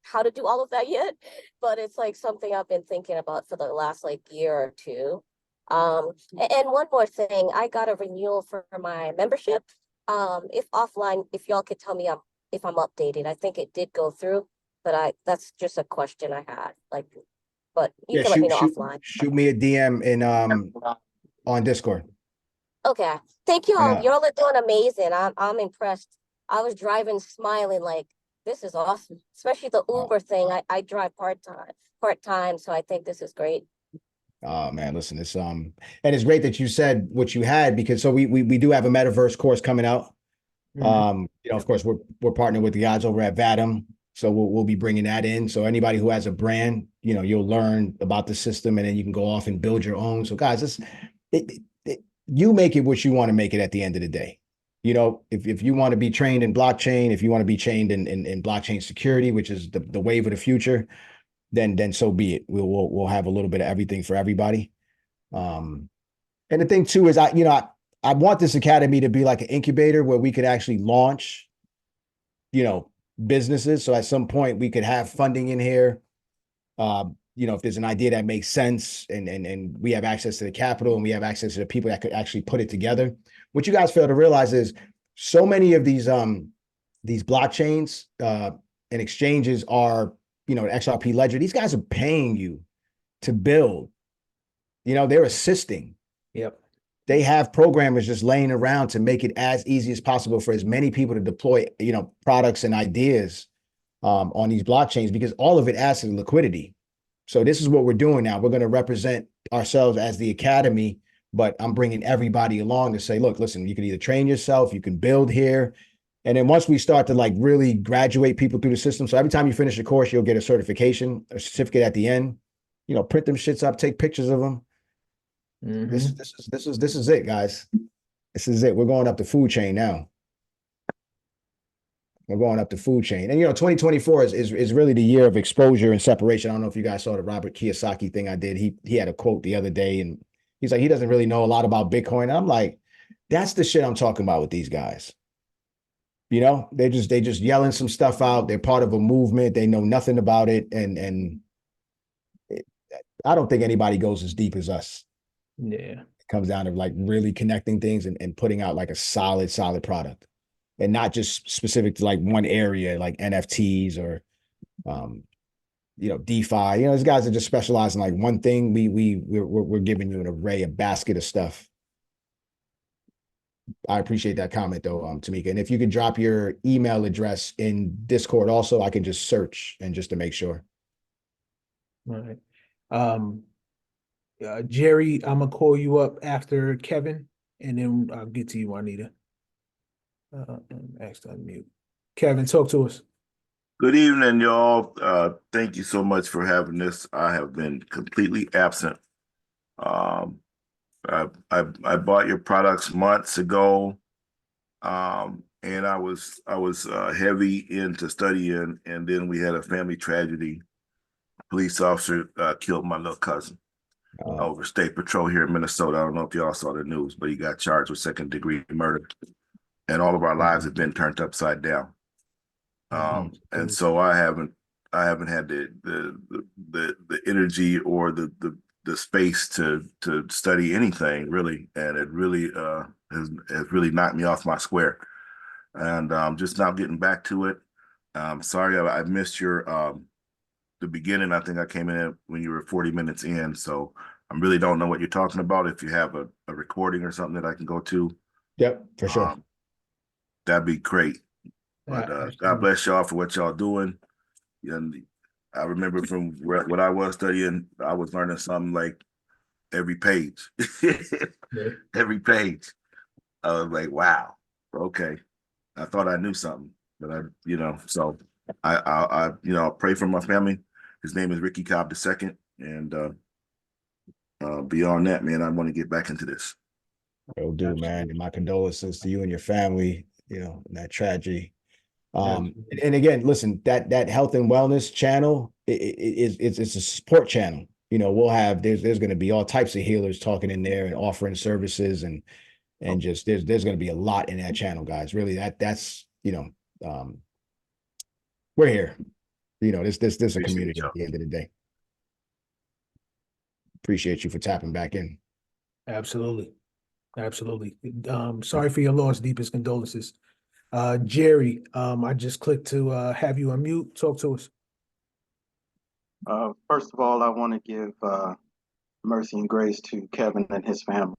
how to do all of that yet, but it's like something I've been thinking about for the last like year or two. And one more thing, I got a renewal for my membership. If offline, if y'all could tell me if I'm updated. I think it did go through, but that's just a question I had. Like, but you Yeah, can let me shoot, know shoot, offline. shoot me a DM in on Discord. Okay. Thank And y'all. Y'all are doing amazing. I'm impressed. I was driving smiling like this is awesome. Especially the Uber thing. I drive part time, so I think this is great. oh man, listen, it's and it's great that you said what you had because so we do have a metaverse course coming out. Of course, we're partnering with the guys over at Vadim, so we'll be bringing that in. So anybody who has a brand, you'll learn about the system, and then you can go off and build your own. So guys, you make it what you want to make it at the end of the day. If you want to be trained in blockchain, if you want to be trained in blockchain security, which is the wave of the future, then so be it. We'll have a little bit of everything for everybody. And the thing too is I want this academy to be like an incubator where we could actually launch, businesses. So at some point we could have funding in here. If there's an idea that makes sense and we have access to the capital and we have access to the people that could actually put it together. What you guys fail to realize is so many of these blockchains and exchanges are, XRP ledger. These guys are paying you to build. They're assisting. Yep. They have programmers just laying around to make it as easy as possible for as many people to deploy, products and ideas on these blockchains because all of it adds to the liquidity. So this is what we're doing now. We're going to represent ourselves as the academy, but I'm bringing everybody along to say, look, listen, you can either train yourself, you can build here. And then once we start to like really graduate people through the system, so every time you finish a course, you'll get a certification, a certificate at the end, print them shits up, take pictures of them. This is it, guys. This is it. We're going up the food chain now. We're going up the food chain. And 2024 is really the year of exposure and separation. I don't know if you guys saw the Robert Kiyosaki thing I did. He had a quote the other day and he's like, he doesn't really know a lot about Bitcoin. And I'm like, that's the shit I'm talking about with these guys. They just yelling some stuff out. They're part of a movement. They know nothing about it. And I don't think anybody goes as deep as us. Yeah. It comes down to like really connecting things and putting out like a solid product. And not just specific to like one area, like NFTs or, DeFi. These guys are just specialized in like one thing. We're giving you an array, a basket of stuff. I appreciate that comment though, Tamika. And if you could drop your email address in Discord also, I can just search and just to make sure. All right. Jerry, I'm gonna call you up after Kevin, and then I'll get to you, Juanita. Ask to unmute. Kevin, talk to us. Good evening, y'all. Thank you so much for having this. I have been completely absent. I bought your products months ago, and I was heavy into studying, and then we had a family tragedy. A police officer killed my little cousin over state patrol here in Minnesota. I don't know if y'all saw the news, but he got charged with second-degree murder, and all of our lives have been turned upside down. And so I haven't had the energy or the space to study anything really, and it really has really knocked me off my square. And just now getting back to it. Sorry I missed your the beginning. I think I came in when you were 40 minutes in. So I really don't know what you're talking about. If you have a recording or something that I can go to, Yep, for sure. That'd be great. But God absolutely. bless y'all for what y'all doing. And I remember from what I was studying, I was learning something like every page. Yeah. Every page. I was like, wow, okay. I thought I knew something, but so I pray for my family. His name is Ricky Cobb II. And beyond that, man, I want to get back into this. Will do, man. And my condolences to you and your family, in that tragedy. And again, listen, that health and wellness channel it's a support channel. We'll have there's going to be all types of healers talking in there and offering services and just there's going to be a lot in that channel, guys. Really, that's we're here. This a community at the end of the day. Appreciate you for tapping back in. Absolutely. Sorry for your loss. Deepest condolences. Jerry, I just clicked to have you unmute. Talk to us. First of all, I want to give mercy and grace to Kevin and his family,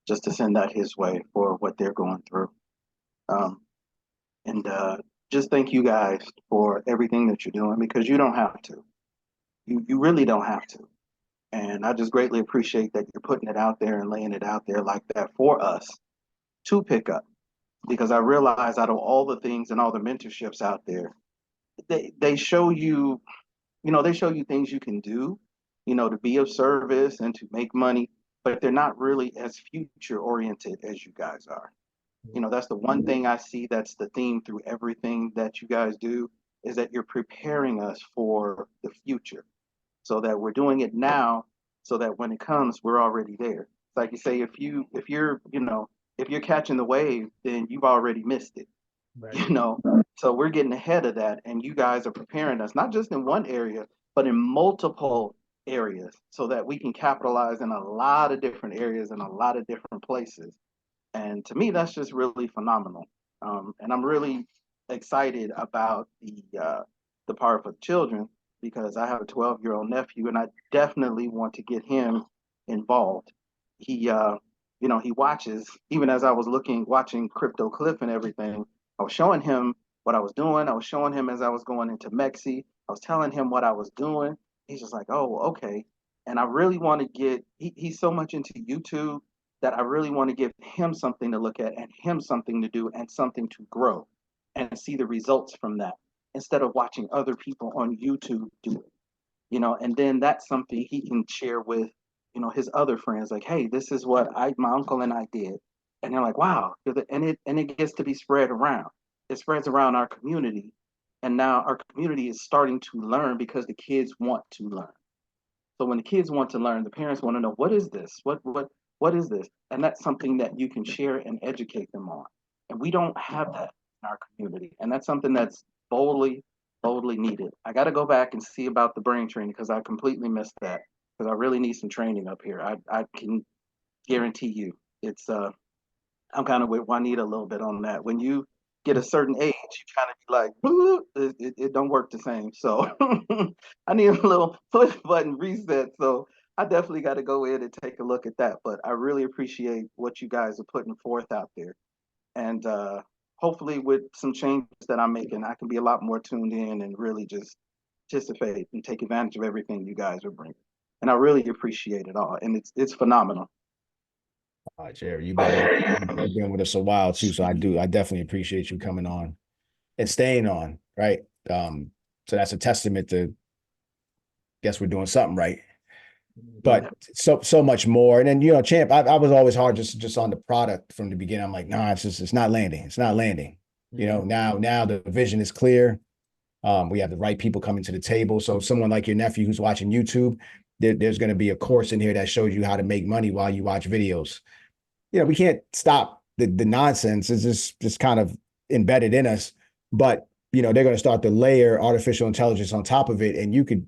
just to send that his way for what they're going through. And just thank you guys for everything that you're doing, because you don't have to. You really don't have to. And I just greatly appreciate that you're putting it out there and laying it out there like that for us to pick up. Because I realize out of all the things and all the mentorships out there, they show you, they show you things you can do, to be of service and to make money, but they're not really as future oriented as you guys are. That's the one thing I see that's the theme through everything that you guys do, is that you're preparing us for the future, so that we're doing it now, so that when it comes, we're already there. It's like you say, if you're catching the wave, then you've already missed it. Right. So we're getting ahead of that, and you guys are preparing us, not just in one area, but in multiple areas, so that we can capitalize in a lot of different areas and a lot of different places. And to me, that's just really phenomenal. And I'm really excited about the part for the children, because I have a 12-year-old nephew, and I definitely want to get him involved. He watches, even as I was watching Crypto Cliff and everything. I was showing him what I was doing. I was showing him as I was going into Mexi. I was telling him what I was doing. He's just like, oh, okay. And I really want to he's so much into YouTube that I really want to give him something to look at and him something to do and something to grow and see the results from that, instead of watching other people on YouTube do it. And then that's something he can share with, his other friends, like, hey, this is what my uncle and I did. And they're like, wow. And it gets to be spread around. It spreads around our community. And now our community is starting to learn, because the kids want to learn. So when the kids want to learn, the parents want to know, what is this? What is this? And that's something that you can share and educate them on. And we don't have that in our community. And that's something that's boldly needed. I got to go back and see about the brain training, because I completely missed that, because I really need some training up here. I can guarantee you it's I'm kind of with Juanita a little bit on that. When you get a certain age, you kind of be like, it don't work the same. So I need a little push button reset. So I definitely got to go in and take a look at that. But I really appreciate what you guys are putting forth out there. And hopefully with some changes that I'm making, I can be a lot more tuned in and really just participate and take advantage of everything you guys are bringing. And I really appreciate it all. And it's phenomenal. All right, Jerry, you've been with us a while too, so I definitely appreciate you coming on and staying on, right? So that's a testament to, guess we're doing something right. But so much more. And then, Champ, I was always hard just on the product from the beginning. I'm like, nah, it's not landing. It's not landing. Now the vision is clear. We have the right people coming to the table. So someone like your nephew who's watching YouTube, there's going to be a course in here that shows you how to make money while you watch videos. We can't stop the nonsense. It's just kind of embedded in us. But they're going to start to layer artificial intelligence on top of it, and you can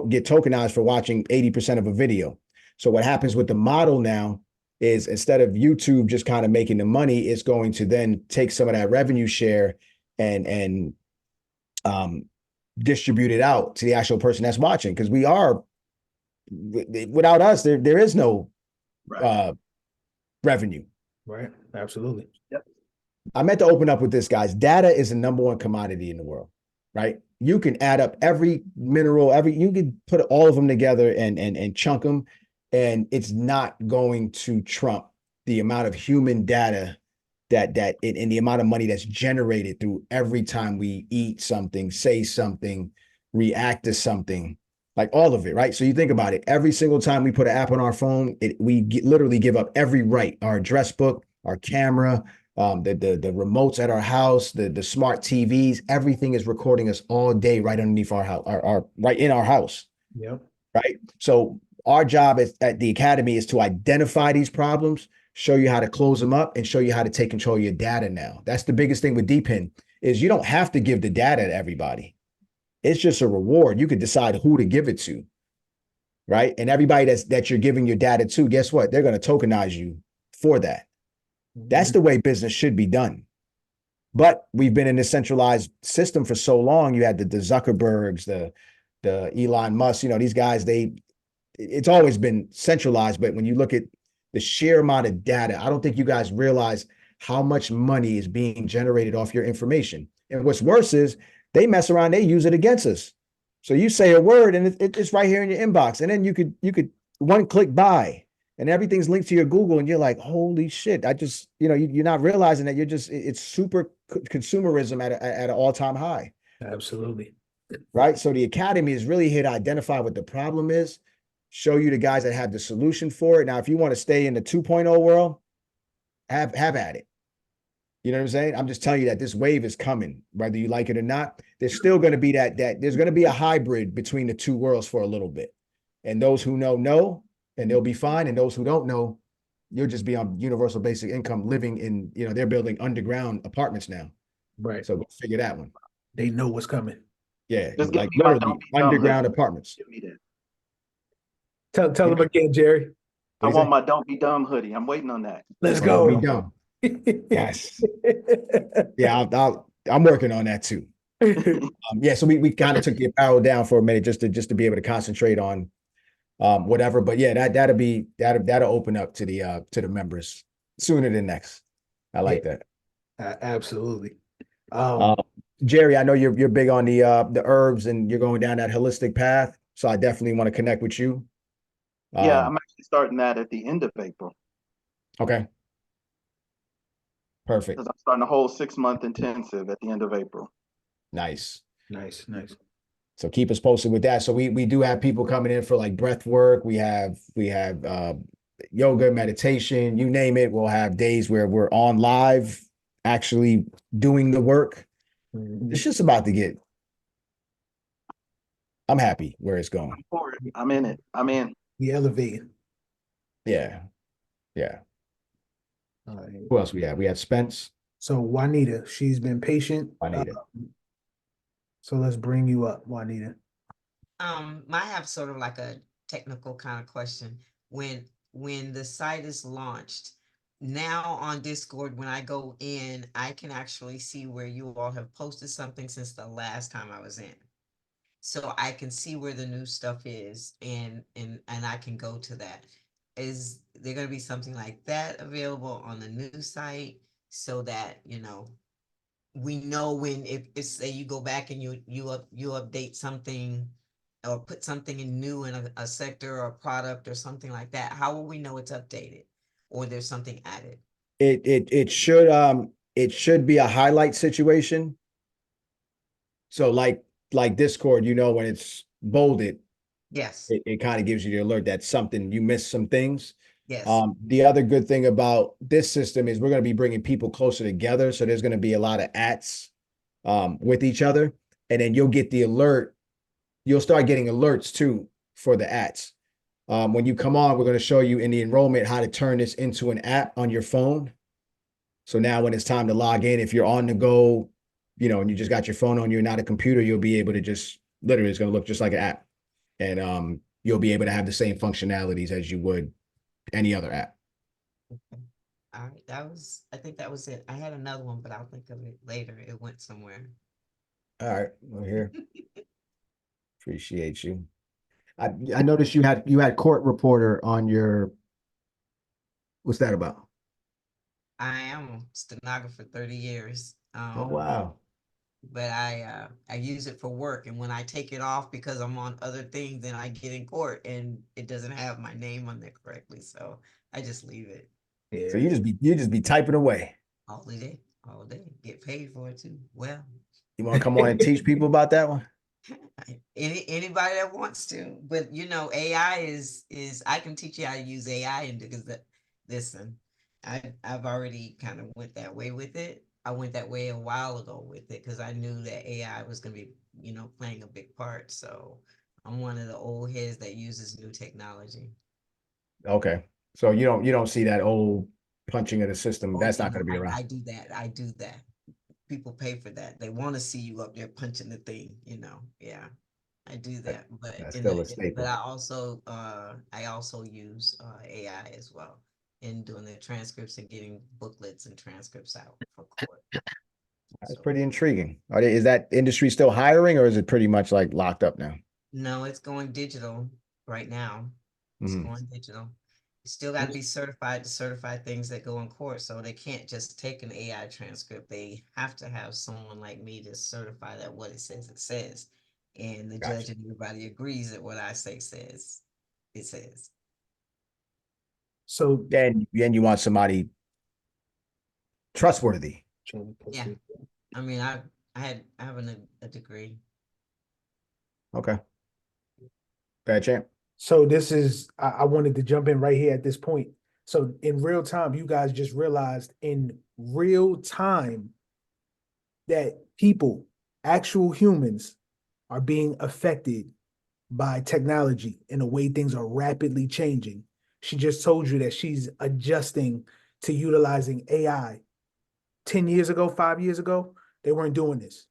get tokenized for watching 80% of a video. So what happens with the model now is, instead of YouTube just kind of making the money, it's going to then take some of that revenue share and distributed out to the actual person that's watching, because we are, without us, there is no Right. revenue. Right. Absolutely. I meant to open up with this, guys. Data is the number one commodity in the world, right? You can add up every mineral, you can put all of them together and chunk them, and it's not going to trump the amount of human data and the amount of money that's generated through every time we eat something, say something, react to something, like all of it, right? So you think about it. Every single time we put an app on our phone, literally give up every right, our address book, our camera, the remotes at our house, the smart TVs, everything is recording us all day right underneath our house, our right in our house. Yep. Right. So our job at the academy is to identify these problems, show you how to close them up, and show you how to take control of your data now. That's the biggest thing with DePIN is you don't have to give the data to everybody. It's just a reward. You could decide who to give it to. Right. And everybody that you're giving your data to, guess what? They're going to tokenize you for that. That's the way business should be done. But we've been in this centralized system for so long. You had the Zuckerbergs, the Elon Musk, these guys, it's always been centralized. But when you look at the sheer amount of data, I don't think you guys realize how much money is being generated off your information. And what's worse is they mess around, they use it against us. So you say a word and it's right here in your inbox. And then you could one click buy. And everything's linked to your Google, and you're like, holy shit. You're not realizing that it's super consumerism at an all-time high. Absolutely. Right. So the academy is really here to identify what the problem is, show you the guys that have the solution for it. Now, if you want to stay in the 2.0 world, have at it. You know what I'm saying? I'm just telling you that this wave is coming, whether you like it or not. There's still going to be that there's going to be a hybrid between the two worlds for a little bit. And those who know, and they'll be fine. And those who don't know, you'll just be on universal basic income living in, they're building underground apartments now. Right. So go figure that one. They know what's coming. Yeah. Just give Like me my literally don't be dumb underground hoodie. apartments. Give me that. Tell them again, Jerry. I want my don't be dumb hoodie. I'm waiting on that. Let's Don't be go. dumb. Yes. Yeah. I'm working on that too. So we kind of took the apparel down for a minute just to be able to concentrate on whatever. But yeah, that'll open up to the members sooner than next. I like that. Absolutely. Jerry, I know you're big on the herbs and you're going down that holistic path. So I definitely want to connect with you. Yeah, I'm actually starting that at the end of April. Okay. Perfect. Because I'm starting a whole 6-month intensive at the end of April. Nice. Nice. So keep us posted with that. So we do have people coming in for like breath work. We have yoga, meditation, you name it. We'll have days where we're on live, actually doing the work. It's just about to get. I'm happy where it's going. I'm in it. I'm in. We elevating. Yeah. All right. Who else we have? We have Spence. So Juanita, she's been patient. Juanita. So let's bring you up, Juanita. I have sort of like a technical kind of question. When the site is launched, now on Discord, when I go in, I can actually see where you all have posted something since the last time I was in. So I can see where the new stuff is and I can go to that. Is there going to be something like that available on the new site so that, we know when if say you go back and you update something or put something in new in a sector or a product or something like that, how will we know it's updated or there's something added? It should be a highlight situation. So like Discord, when it's bolded, Yes. it kind of gives you the alert that something you missed some things. Yes. The other good thing about this system is we're going to be bringing people closer together. So there's going to be a lot of ats with each other, and then you'll get the alert. You'll start getting alerts too for the ats. When you come on, we're going to show you in the enrollment how to turn this into an app on your phone. So now when it's time to log in, if you're on the go, and you just got your phone on you and not a computer, you'll be able to just literally, it's going to look just like an app. And you'll be able to have the same functionalities as you would any other app. Okay. All right. I think that was it. I had another one, but I'll think of it later. It went somewhere. All right, we're here. Appreciate you. I noticed you had court reporter on your. What's that about? I am a stenographer 30 years. Oh wow. But I use it for work, and when I take it off because I'm on other things, then I get in court and it doesn't have my name on there correctly, so I just leave it So Yeah. you just be typing away. all day, get paid for it too. Well, You want to come on and teach people about that one? anybody that wants to, but you know, AI is I can teach you how to use AI, and because listen, I've already kind of went that way with it. I went that way a while ago with it because I knew that AI was going to be, playing a big part. So I'm one of the old heads that uses new technology. Okay. So you don't see that old punching of the system. Oh, That's yeah, not no, going to be around. I do that. I do that. People pay for that. They want to see you up there punching the thing, Yeah. I do that, but That's still a but staple. I also use AI as well in doing the transcripts and getting booklets and transcripts out for court. That's So pretty intriguing. Is that industry still hiring, or is it pretty much like locked up now? no, it's going digital right now. It's Mhm. going digital. You still got to be certified to certify things that go in court, so they can't just take an AI transcript. They have to have someone like me to certify that what it says it says. And the Gotcha. judge and everybody agrees that what I say says it says. So And you want somebody trustworthy. Yeah. I mean, I have a degree. Okay. Bad champ. So this is I wanted to jump in right here at this point. So in real time, you guys just realized in real time that people, actual humans, are being affected by technology in the way things are rapidly changing. She just told you that she's adjusting to utilizing AI. 10 years ago, 5 years ago, they weren't doing this.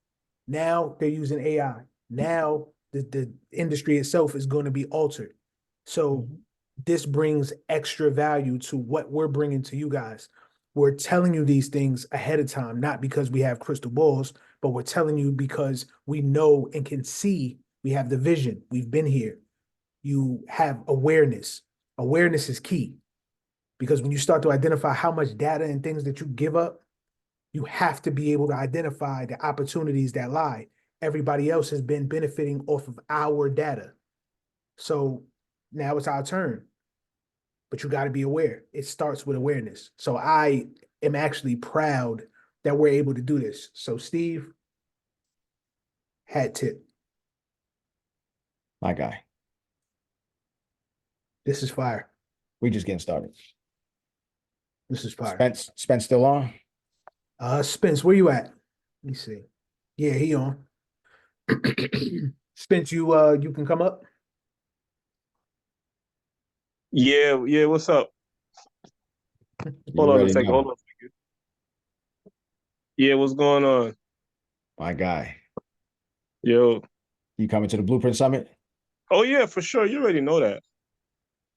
Now they're using AI. Now the industry itself is going to be altered. So this brings extra value to what we're bringing to you guys. We're telling you these things ahead of time, not because we have crystal balls, but we're telling you because we know and can see we have the vision. We've been here. You have awareness. Awareness is key because when you start to identify how much data and things that you give up, you have to be able to identify the opportunities that lie. Everybody else has been benefiting off of our data. So now it's our turn. But you got to be aware. It starts with awareness. So I am actually proud that we're able to do this. So Steve, hat tip. My guy. This is fire. We just getting started. This is fire. Spence still on? Spence, where you at? Let me see. Yeah, he on. Spence, you can come up. Yeah, yeah, what's up? You Hold on a ready to second, hold go? on a second. Yeah, what's going on? My guy. Yo. You coming to the Blueprint Summit? Oh yeah, for sure. You already know that.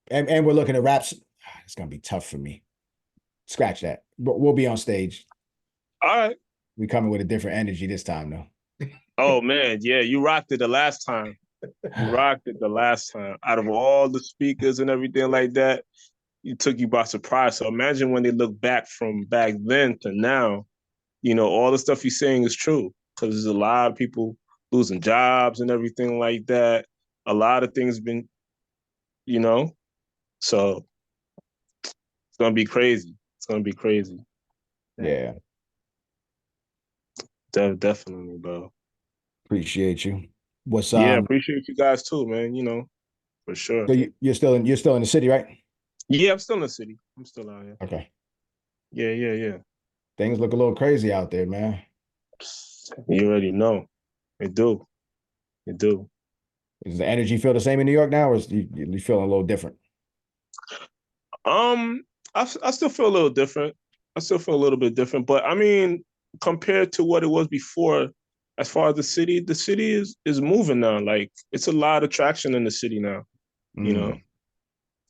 And we're looking at raps. It's gonna be tough for me. Scratch that. But we'll be on stage. All right. We coming with a different energy this time, though. Oh man, yeah, you rocked it the last time. You rocked it the last time. Out of all the speakers and everything like that, you took you by surprise. So imagine when they look back from back then to now, all the stuff you're saying is true. Because there's a lot of people losing jobs and everything like that. A lot of things been, so it's gonna be crazy. It's gonna be crazy. Yeah. Definitely, bro. Appreciate you. What's Yeah, appreciate you guys too, man. For sure. So you're still in the city, right? Yeah, I'm still in the city. I'm still out here. Okay. Yeah. Things look a little crazy out there, man. You already know. They do. They do. Does the energy feel the same in New York now, or is you feeling a little different? I still feel a little different. I still feel a little bit different, but I mean, compared to what it was before, as far as the city is moving now. Like it's a lot of traction in the city now. You know.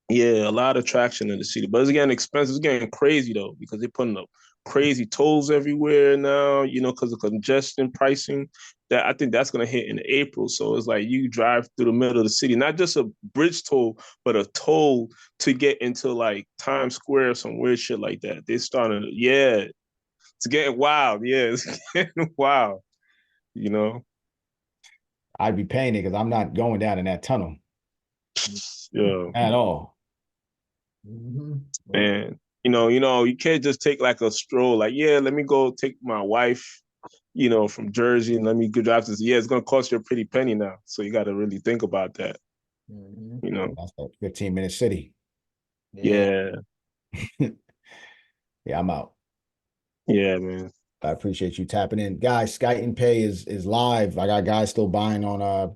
Yeah, a lot of traction in the city, but it's getting expensive. It's getting crazy though because they're putting up crazy tolls everywhere now. Because of congestion pricing. that I think that's gonna hit in April. So it's like you drive through the middle of the city, not just a bridge toll, but a toll to get into like Times Square or some weird shit like that. They're starting to, yeah, it's getting wild. Yeah, it's getting wild. You know, I'd be paying it because I'm not going down in that tunnel yeah, at all. Mhm. man. You can't just take like a stroll. Like, yeah, let me go take my wife, from Jersey, and let me go drive this. Yeah, it's gonna cost you a pretty penny now. So you got to really think about that. Mhm. You know, That's a 15-minute city. Yeah. yeah, Yeah, I'm out. yeah, man. I appreciate you tapping in. Guys, Skyton Pay is live. I got guys still buying on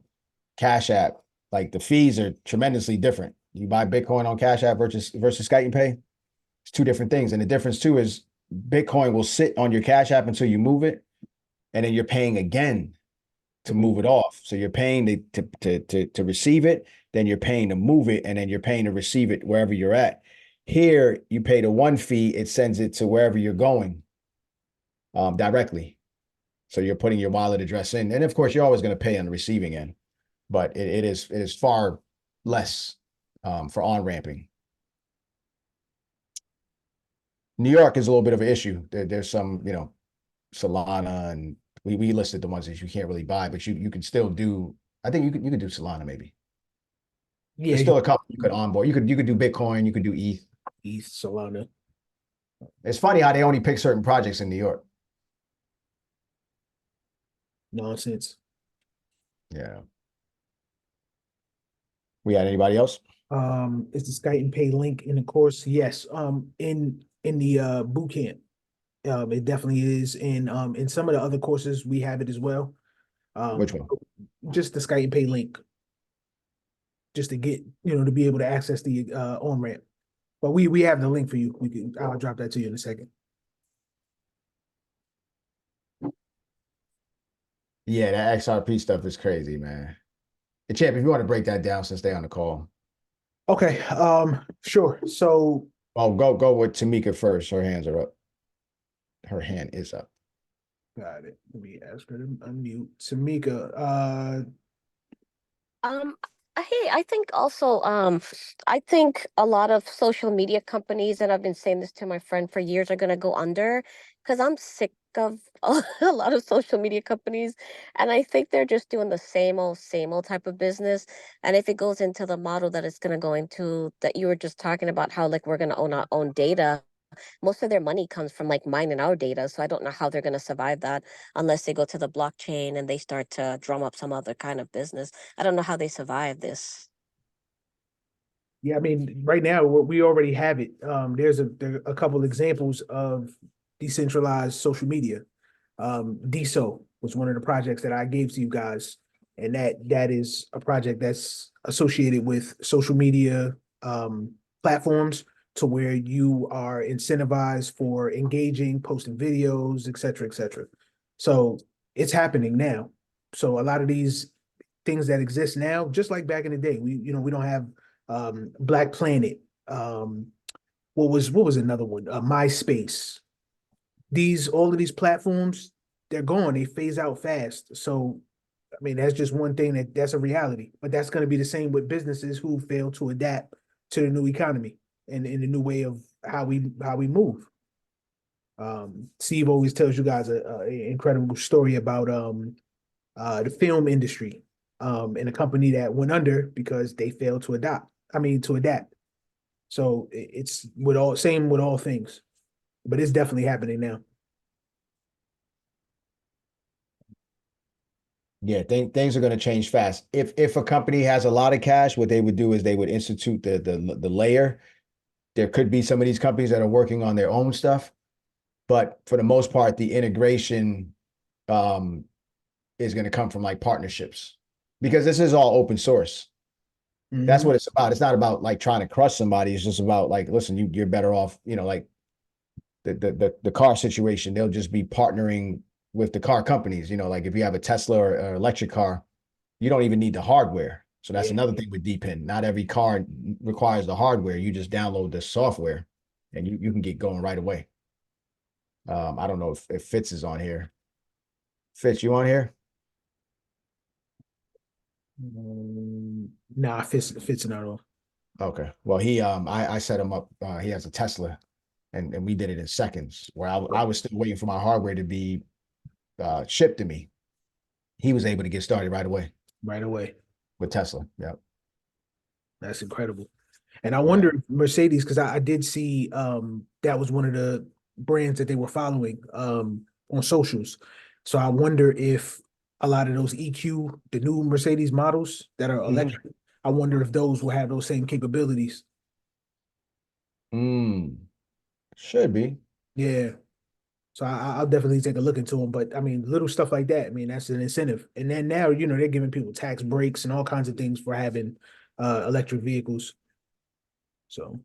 Cash App. Like the fees are tremendously different. You buy Bitcoin on Cash App versus Skyton Pay. It's two different things. And the difference too is Bitcoin will sit on your Cash App until you move it, and then you're paying again to move it off. So you're paying to receive it, then you're paying to move it, and then you're paying to receive it wherever you're at. Here, you pay the one fee, it sends it to wherever you're going directly. So you're putting your wallet address in. And of course, you're always going to pay on the receiving end, but it is far less for on-ramping. New York is a little bit of an issue. There's some, Solana, and we listed the ones that you can't really buy, but you can still do. I think you could do Solana maybe. Yeah. There's still a couple you could onboard. You could do Bitcoin, you could do ETH. East Solana. It's funny how they only pick certain projects in New York. Nonsense. Yeah. We had anybody else? Is the Skyton Pay link in the course? Yes. In the boot camp. It definitely is. In some of the other courses we have it as well. Which one? Just the Skyton Pay link. Just to get, to be able to access the on ramp. But we have the link for you. I'll drop that to you in a second. Yeah, that XRP stuff is crazy, man. And Champ, if you want to break that down since they're on the call. Okay, sure. So Go with Tamika first. Her hands are up. Her hand is up. got it. Let me ask her to unmute. Tamika, Um, hey, I think also, I think a lot of social media companies, and I've been saying this to my friend for years, are gonna go under because I'm sick of a lot of social media companies, and I think they're just doing the same old type of business. And if it goes into the model that it's gonna go into, that you were just talking about, how like we're gonna own our own data, most of their money comes from like mining our data. So I don't know how they're going to survive that unless they go to the blockchain and they start to drum up some other kind of business. I don't know how they survive this. yeah, I mean, right now we already have it. There are a couple examples of decentralized social media. DSO was one of the projects that I gave to you guys, and that is a project that's associated with social media platforms to where you are incentivized for engaging, posting videos, et cetera, et cetera. So it's happening now. So a lot of these things that exist now, just like back in the day, we don't have Black Planet. What was another one? MySpace. All of these platforms, they're gone. They phase out fast. So I mean, that's just one thing that's a reality. But that's going to be the same with businesses who fail to adapt to the new economy and in the new way of how we move. Steve always tells you guys a incredible story about the film industry and a company that went under because they failed to adapt. So it's same with all things, but it's definitely happening now. Yeah, things are going to change fast. If a company has a lot of cash, what they would do is they would institute the layer. There could be some of these companies that are working on their own stuff, but for the most part, the integration is going to come from like partnerships because this is all open source. That's what it's about. It's not about like trying to crush somebody. It's just about like, listen, you're better off, like the car situation. They'll just be partnering with the car companies. Like if you have a Tesla or electric car, you don't even need the hardware. So that's another thing with DePIN. Not every car requires the hardware. You just download the software and you can get going right away. I don't know if Fitz is on here. Fitz, you on here? Nah, fits not all. Okay. Well, I set him up. He has a Tesla, and we did it in seconds. Where I was still waiting for my hardware to be shipped to me. He was able to get started right away Right away. with Tesla. Yep. That's incredible. And I wonder if Mercedes, because I did see that was one of the brands that they were following on socials. So I wonder if a lot of those EQ, the new Mercedes models that are electric, I wonder if those will have those same capabilities. Should be. Yeah. So I'll definitely take a look into them. But I mean, little stuff like that, I mean, that's an incentive. And then now, they're giving people tax breaks and all kinds of things for having electric vehicles. So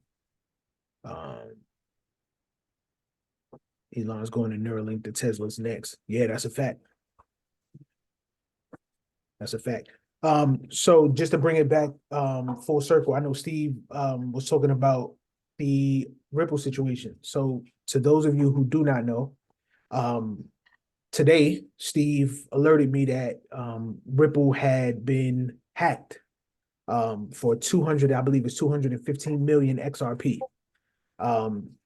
Elon's going to Neuralink to Tesla's next. Yeah, that's a fact. That's a fact. So just to bring it back full circle, I know Steve was talking about the Ripple situation. So to those of you who do not know, today Steve alerted me that Ripple had been hacked for 200, I believe it's 215 million XRP.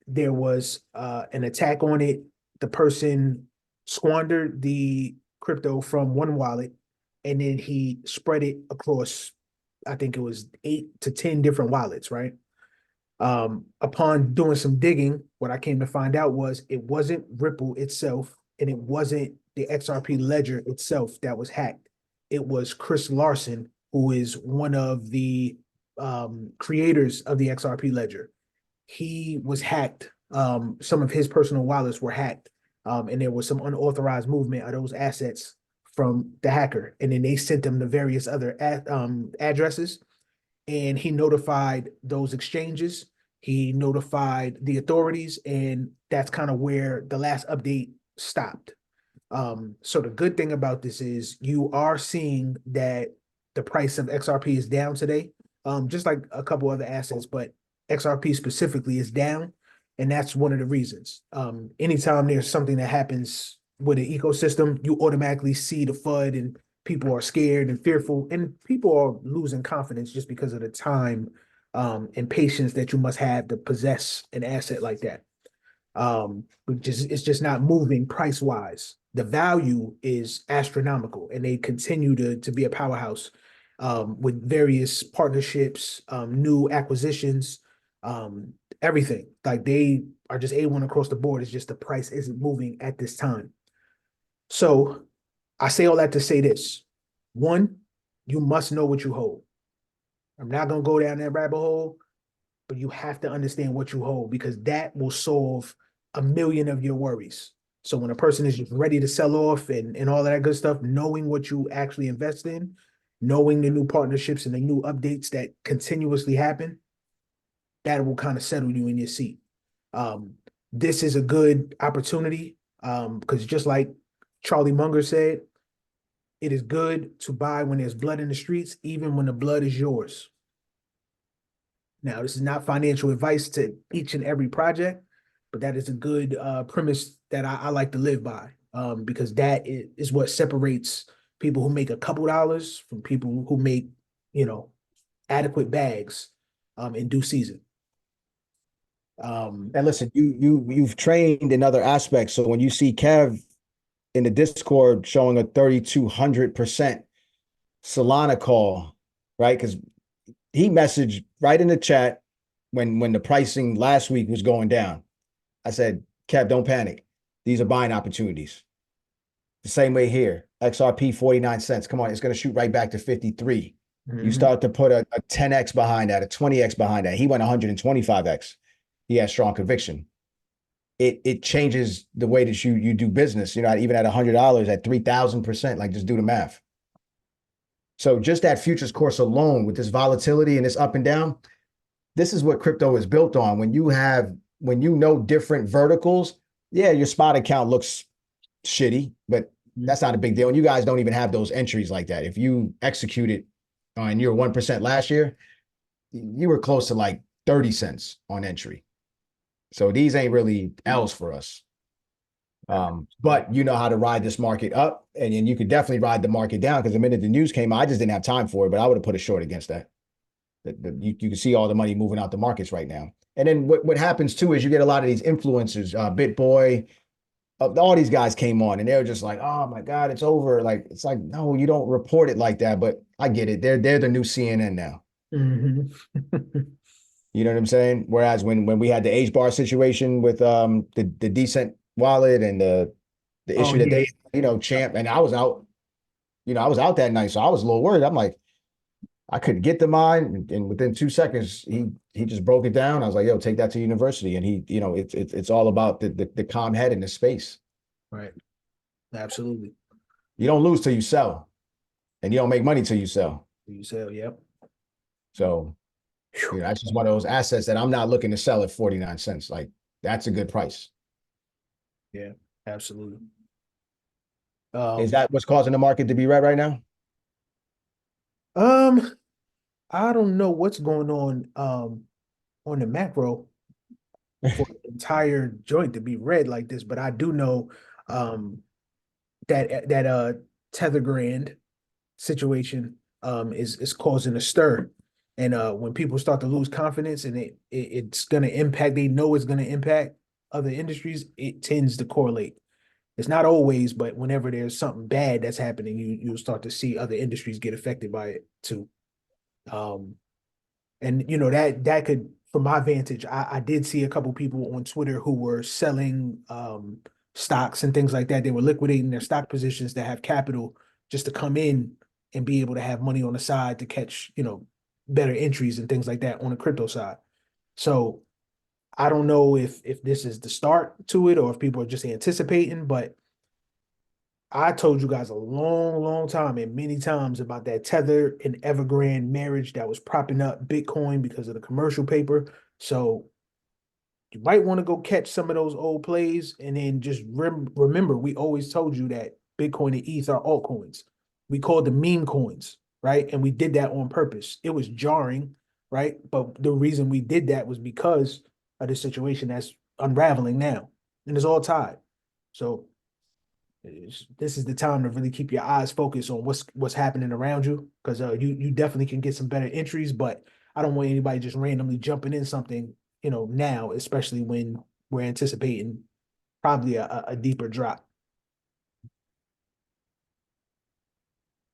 There was an attack on it. The person squandered the crypto from one wallet, and then he spread it across, I think it was 8 to 10 different wallets, right? Upon doing some digging, what I came to find out was it wasn't Ripple itself, and it wasn't the XRP ledger itself that was hacked. It was Chris Larsen, who is one of the creators of the XRP ledger. He was hacked. Some of his personal wallets were hacked, and there was some unauthorized movement of those assets from the hacker. And then they sent them to various other addresses, and he notified those exchanges. He notified the authorities, and that's kind of where the last update stopped. So the good thing about this is you are seeing that the price of XRP is down today, just like a couple other assets, but XRP specifically is down, and that's one of the reasons. Anytime there's something that happens with an ecosystem, you automatically see the FUD, and people are scared and fearful, and people are losing confidence just because of the time and patience that you must have to possess an asset like that. It's just not moving price wise. The value is astronomical, and they continue to be a powerhouse with various partnerships, new acquisitions, everything. Like they are just A1 across the board. It's just the price isn't moving at this time. So I say all that to say this. One, you must know what you hold. I'm not going to go down that rabbit hole, but you have to understand what you hold, because that will solve a million of your worries. So when a person is just ready to sell off and all of that good stuff, knowing what you actually invest in, knowing the new partnerships and the new updates that continuously happen, that will kind of settle you in your seat. This is a good opportunity because just like Charlie Munger said, it is good to buy when there's blood in the streets, even when the blood is yours. Now, this is not financial advice to each and every project, but that is a good premise that I like to live by because that is what separates people who make a couple dollars from people who make, adequate bags in due season. And listen, you've trained in other aspects. So when you see Kev in the Discord showing a 3,200% Solana call, right? Because he messaged right in the chat when the pricing last week was going down. I said, Kev, don't panic. These are buying opportunities. The same way here. XRP 49 cents. Come on, it's going to shoot right back to 53. You start to put a 10x behind that, a 20x behind that. He went 125x. He has strong conviction. It changes the way that you do business. Even at $100 at 3,000%, like just do the math. So just that futures course alone with this volatility and this up and down, this is what crypto is built on. When you know different verticals, yeah, your spot account looks shitty, but that's not a big deal. And you guys don't even have those entries like that. If you executed on your 1% last year, you were close to like 30 cents on entry. So these ain't really L's for us. But you know how to ride this market up, and you could definitely ride the market down, because the minute the news came out, I just didn't have time for it, but I would have put a short against that. You can see all the money moving out the markets right now. And then what happens too is you get a lot of these influencers, BitBoy, all these guys came on and they were just like, oh my God, it's over. Like, it's like, no, you don't report it like that, but I get it. They're the new CNN now. Mhm. You know what I'm saying? Whereas when we had the H bar situation with the decent wallet and the Oh, issue that yeah. they, Champ, and I was out, I was out that night. So I was a little worried. I'm like, I couldn't get the mine, and within 2 seconds, he just broke it down. I was like, "Yo, take that to university." And he, it's all about the calm head in the space. Right. Absolutely. You don't lose till you sell, and you don't make money till you sell. You sell, yep. So, that's just one of those assets that I'm not looking to sell at 49 cents. Like, that's a good price. Yeah, absolutely. Is that what's causing the market to be red right now? I don't know what's going on the macro for the entire joint to be red like this, but I do know that Tether Grand situation is causing a stir. And when people start to lose confidence and it's gonna impact, they know it's gonna impact other industries, it tends to correlate. It's not always, but whenever there's something bad that's happening, you'll start to see other industries get affected by it too. And that could, from my vantage, I did see a couple people on Twitter who were selling stocks and things like that. They were liquidating their stock positions to have capital just to come in and be able to have money on the side to catch, better entries and things like that on the crypto side. So I don't know if this is the start to it or if people are just anticipating, but I told you guys a long, long time and many times about that Tether and Evergrande marriage that was propping up Bitcoin because of the commercial paper. So you might want to go catch some of those old plays, and then just remember, we always told you that Bitcoin and ETH are altcoins. We called them meme coins, right? And we did that on purpose. It was jarring, right? But the reason we did that was because of the situation that's unraveling now, and it's all tied. So this is the time to really keep your eyes focused on what's happening around you, because you definitely can get some better entries, but I don't want anybody just randomly jumping in something, now, especially when we're anticipating probably a deeper drop.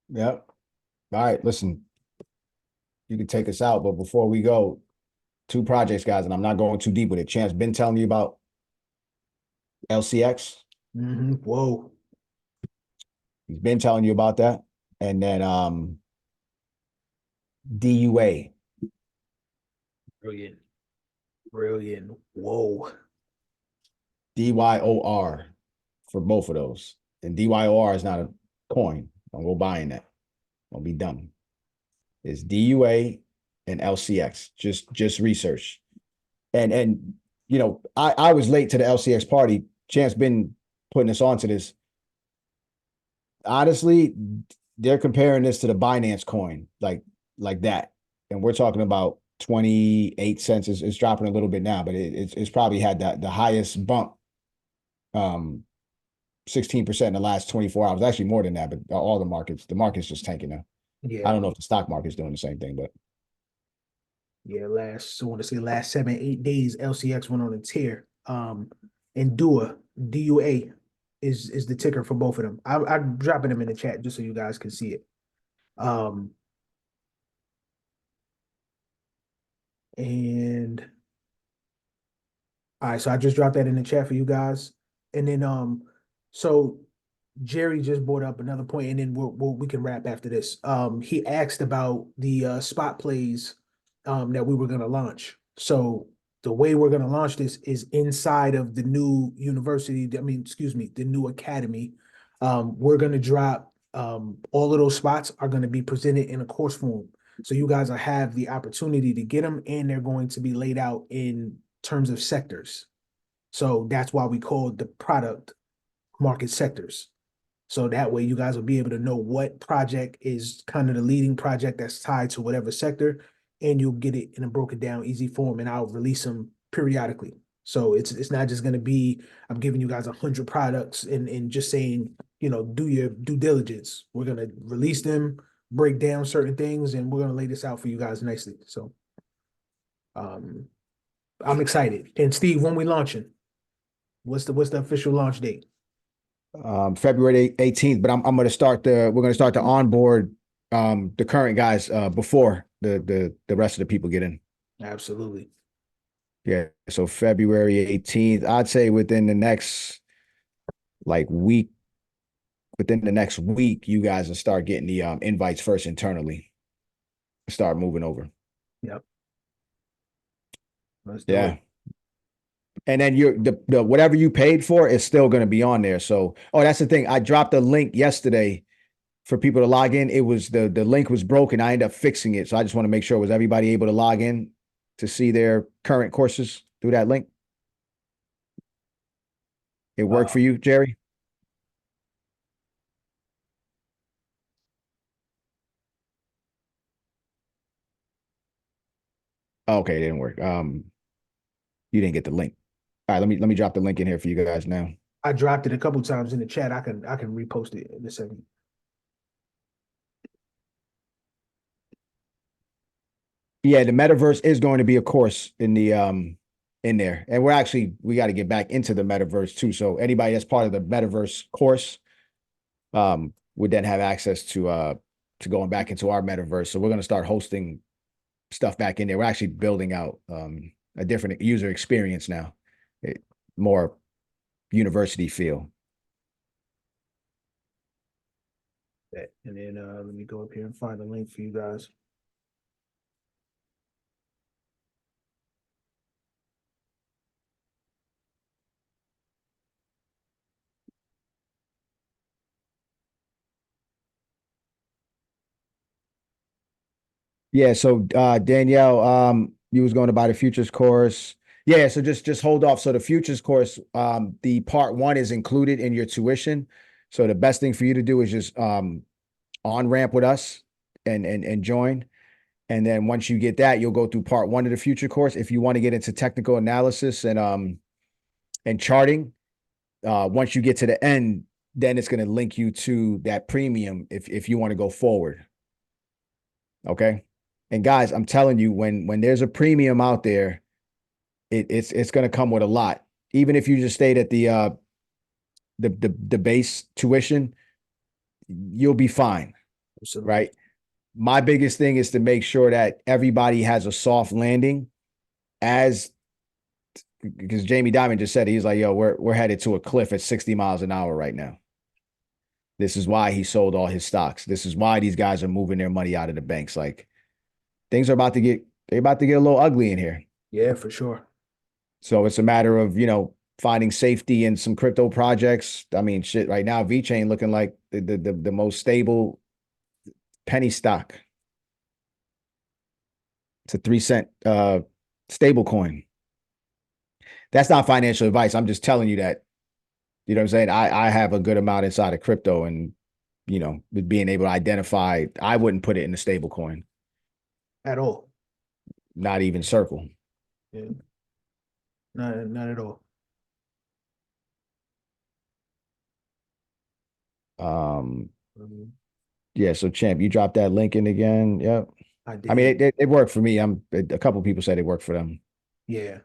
Yep. All right, listen, you can take us out, but before we go, 2 projects, guys, and I'm not going too deep with it. Champ's been telling you about LCX. Whoa. He's been telling you about that. And then DUA. Brilliant. Brilliant. Whoa. DYOR for both of those. And DYOR is not a coin. Don't go buying that. Don't be dumb. It's DUA and LCX. Just research. And I was late to the LCX party. Champ's been putting us on to this. Honestly, they're comparing this to the Binance coin, like that. And we're talking about 28 cents. It's dropping a little bit now, but it's probably had the highest bump, 16% in the last 24 hours. Actually more than that, but all the market's just tanking now. Yeah. I don't know if the stock market's doing the same thing, but yeah, I want to say last 7-8 days, LCX went on a tear. And DUA is the ticker for both of them. I'm dropping them in the chat just so you guys can see it. And all right, so I just dropped that in the chat for you guys. And then so Jerry just brought up another point, and then we can wrap after this. He asked about the spot plays that we were gonna launch. So the way we're gonna launch this is inside of the new university. The new academy. We're gonna drop all of those spots are gonna be presented in a course form. So you guys will have the opportunity to get them, and they're going to be laid out in terms of sectors. So that's why we called the product market sectors. So that way you guys will be able to know what project is kind of the leading project that's tied to whatever sector, and you'll get it in a broken down, easy form, and I'll release them periodically. So it's not just going to be, I'm giving you guys 100 products and just saying, do your due diligence. We're going to release them, break down certain things, and we're going to lay this out for you guys nicely. So I'm excited. And Steve, when we launching? What's the official launch date? February 18th, but we're going to start the onboard the current guys before the rest of the people get in. Absolutely. Yeah, so February 18th, I'd say within the next week, you guys will start getting the invites first internally. Start moving over. Yep. Let's do Yeah. it. And then the whatever you paid for is still going to be on there. So, that's the thing. I dropped a link yesterday for people to log in. It was the link was broken. I ended up fixing it. So I just want to make sure, was everybody able to log in to see their current courses through that link? It worked for you, Jerry? Okay, it didn't work. You didn't get the link. All right, let me drop the link in here for you guys now. I dropped it a couple times in the chat. I can repost it in a second. Yeah, the metaverse is going to be a course in the in there. And we got to get back into the metaverse too. So anybody that's part of the metaverse course would then have access to going back into our metaverse. So we're going to start hosting stuff back in there. We're actually building out a different user experience now. More university feel. And then let me go up here and find a link for you guys. Yeah, so Danielle, you was going to buy the futures course. Yeah, so just hold off. So the futures course, the part 1 is included in your tuition. So the best thing for you to do is just on ramp with us and join. And then once you get that, you'll go through part 1 of the future course. If you want to get into technical analysis and charting, once you get to the end, then it's going to link you to that premium if you want to go forward. Okay. And guys, I'm telling you, when there's a premium out there, it's going to come with a lot. Even if you just stayed at the base tuition, you'll be fine. Absolutely. Right. My biggest thing is to make sure that everybody has a soft landing, because Jamie Dimon just said, he's like, yo, we're headed to a cliff at 60 miles an hour right now. This is why he sold all his stocks. This is why these guys are moving their money out of the banks. Like, things are about to get a little ugly in here. Yeah, for sure. So it's a matter of, finding safety in some crypto projects. I mean, shit, right now, VeChain looking like the most stable penny stock. It's a 3-cent stable coin. That's not financial advice. I'm just telling you that, you know what I'm saying? I have a good amount inside of crypto, and, with being able to identify, I wouldn't put it in a stable coin. At all. Not even Circle. Yeah. Not at all. Yeah, so Champ, you dropped that link in again. Yep. I did. I mean, it worked for me. A couple people said it worked for them. Yeah.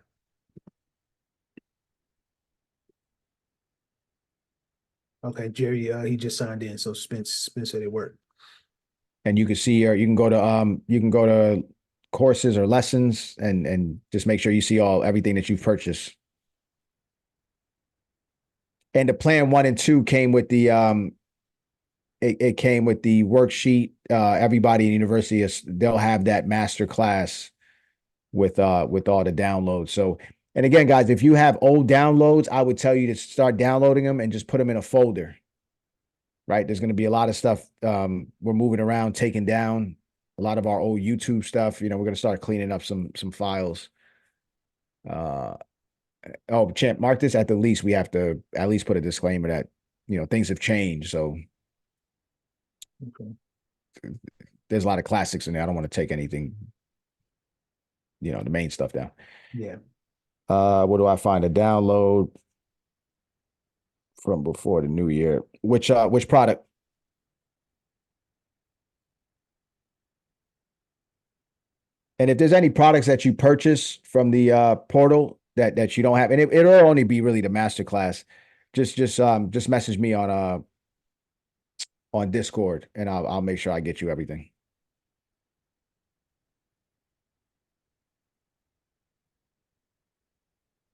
Okay, Jerry, he just signed in, so Spence said it worked. And you can see, or you can go to courses or lessons and just make sure you see everything that you've purchased. And the plan 1 and 2 came with the it came with the worksheet. Everybody in the university they'll have that master class with all the downloads. So, and again, guys, if you have old downloads, I would tell you to start downloading them and just put them in a folder. Right? There's going to be a lot of stuff we're moving around, taking down a lot of our old YouTube stuff. We're going to start cleaning up some files. Champ, mark this at the least. We have to at least put a disclaimer that, things have changed. So Okay. there's a lot of classics in there. I don't want to take anything, the main stuff down. Yeah. What do I find? A download from before the new year. Which product? And if there's any products that you purchase from the portal that you don't have, and it'll only be really the masterclass, just message me on Discord, and I'll make sure I get you everything.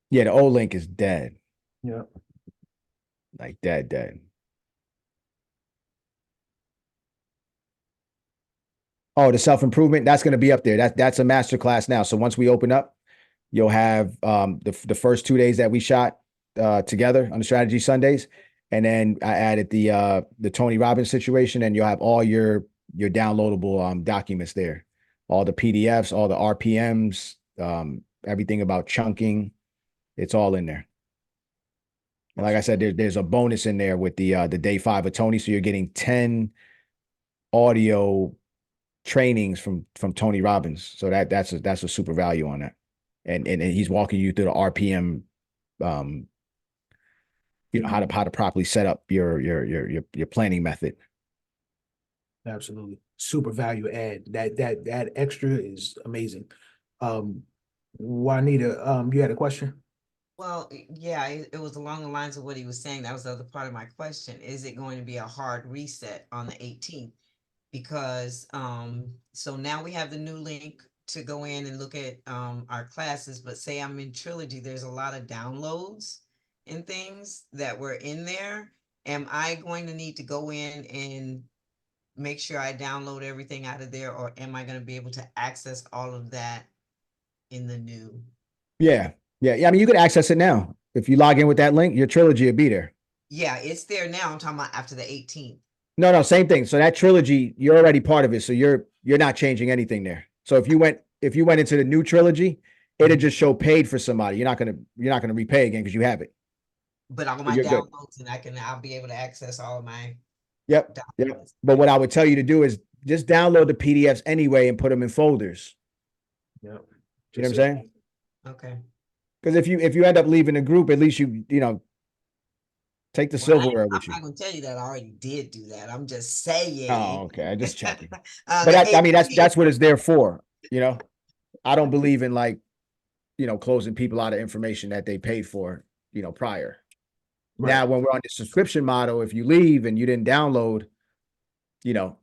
Yeah, the old link is dead. Yeah. Like dead. Oh, the self-improvement, that's going to be up there. That's a masterclass now. So once we open up, you'll have the first 2 days that we shot together on the Strategy Sundays. And then I added the Tony Robbins situation, and you'll have all your downloadable documents there. All the PDFs, all the RPMs, everything about chunking. It's all in there. And like I said, there's a bonus in there with the day 5 of Tony. So you're getting 10 audio trainings from Tony Robbins. So that's a super value on that. And he's walking you through the RPM, how to properly set up your planning method. Absolutely. Super value add. That extra is amazing. Juanita, you had a question? Well, yeah, it was along the lines of what he was saying. That was the other part of my question. Is it going to be a hard reset on the 18th? Because so now we have the new link to go in and look at our classes, but say I'm in Trilogy, there's a lot of downloads and things that were in there. Am I going to need to go in and make sure I download everything out of there, or am I going to be able to access all of that in the new? Yeah. I mean, you could access it now. If you log in with that link, your Trilogy will be there. Yeah, it's there now. I'm talking about after the 18th. No, same thing. So that Trilogy, you're already part of it. So you're not changing anything there. So if you went into the new Trilogy, it'll just show paid for somebody. You're not gonna repay again because you have it. But all my downloads, and I'll be able to access all of my. Yep. But what I would tell you to do is just download the PDFs anyway and put them in folders. Yep. You know what I'm saying? Okay. Because if you end up leaving the group, at least you take the silverware with you. I'm not gonna tell you that I already did do that. I'm just saying. Oh, okay. I'm just checking. But I mean, that's what it's there for. I don't believe in closing people out of information that they paid for, prior. Right. Now, when we're on the subscription model, if you leave and you didn't download,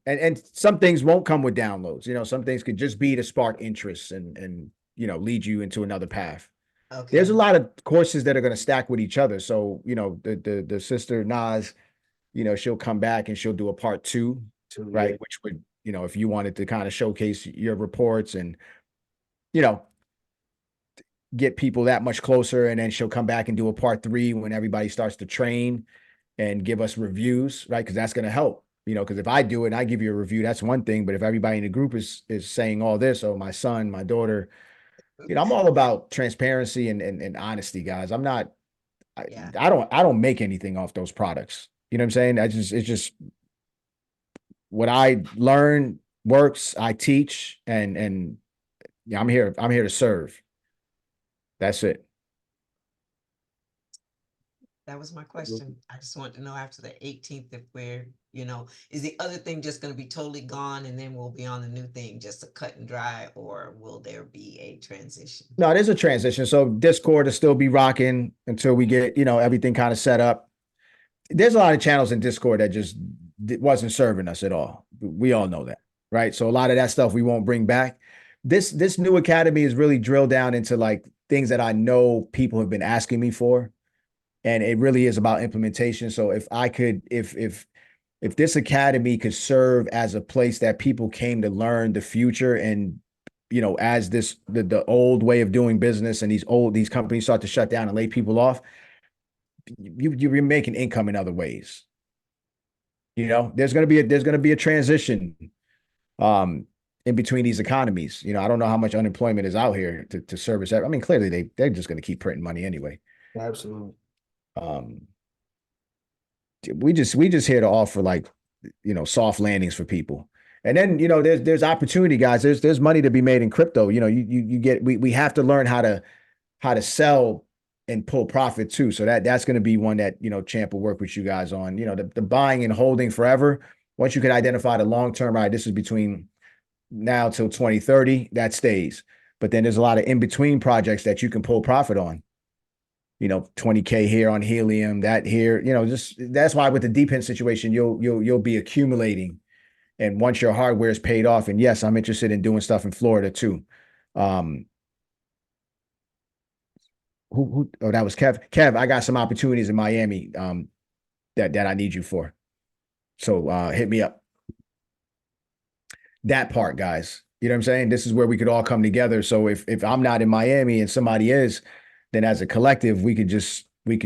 and some things won't come with downloads. Some things could just be to spark interest and lead you into another path. Okay. There's a lot of courses that are going to stack with each other. So, the sister Nas, she'll come back and she'll do a part 2, right? Yeah. Which would, if you wanted to kind of showcase your reports and, get people that much closer. And then she'll come back and do a part 3 when everybody starts to train and give us reviews, right? Because that's going to help, because if I do it and I give you a review, that's one thing. But if everybody in the group is saying all this, oh, my son, my daughter, I'm all about transparency and honesty, guys. I'm not, I don't make anything off those products. You know what I'm saying? It's just what I learn works. I teach and I'm here to serve. That's it. That was my question. I just want to know after the 18th if we're, is the other thing just going to be totally gone and then we'll be on the new thing, just a cut and dry, or will there be a transition? No, there's a transition. So Discord will still be rocking until we get, everything kind of set up. There's a lot of channels in Discord that just wasn't serving us at all. We all know that, right? So a lot of that stuff we won't bring back. This new academy is really drilled down into things that I know people have been asking me for. And it really is about implementation. So if I could, if this academy could serve as a place that people came to learn the future and, as the old way of doing business and these companies start to shut down and lay people off, you're making income in other ways. There's going to be a transition in between these economies. I don't know how much unemployment is out here to service that. I mean, clearly they're just going to keep printing money anyway. Absolutely. We just here to offer soft landings for people. And then, there's opportunity, guys. There's money to be made in crypto. We have to learn how how to sell and pull profit too. So that's going to be one that, Champ will work with you guys on, the buying and holding forever. Once you can identify the long-term, right, this is between now till 2030, that stays. But then there's a lot of in-between projects that you can pull profit on. 20K here on helium, that here, just that's why with the DePIN situation, you'll be accumulating. And once your hardware is paid off, and yes, I'm interested in doing stuff in Florida too. Oh, that was Kev. Kev, I got some opportunities in Miami that I need you for. So hit me up. That part, guys. You know what I'm saying? This is where we could all come together. So if I'm not in Miami and somebody is, then as a collective, we can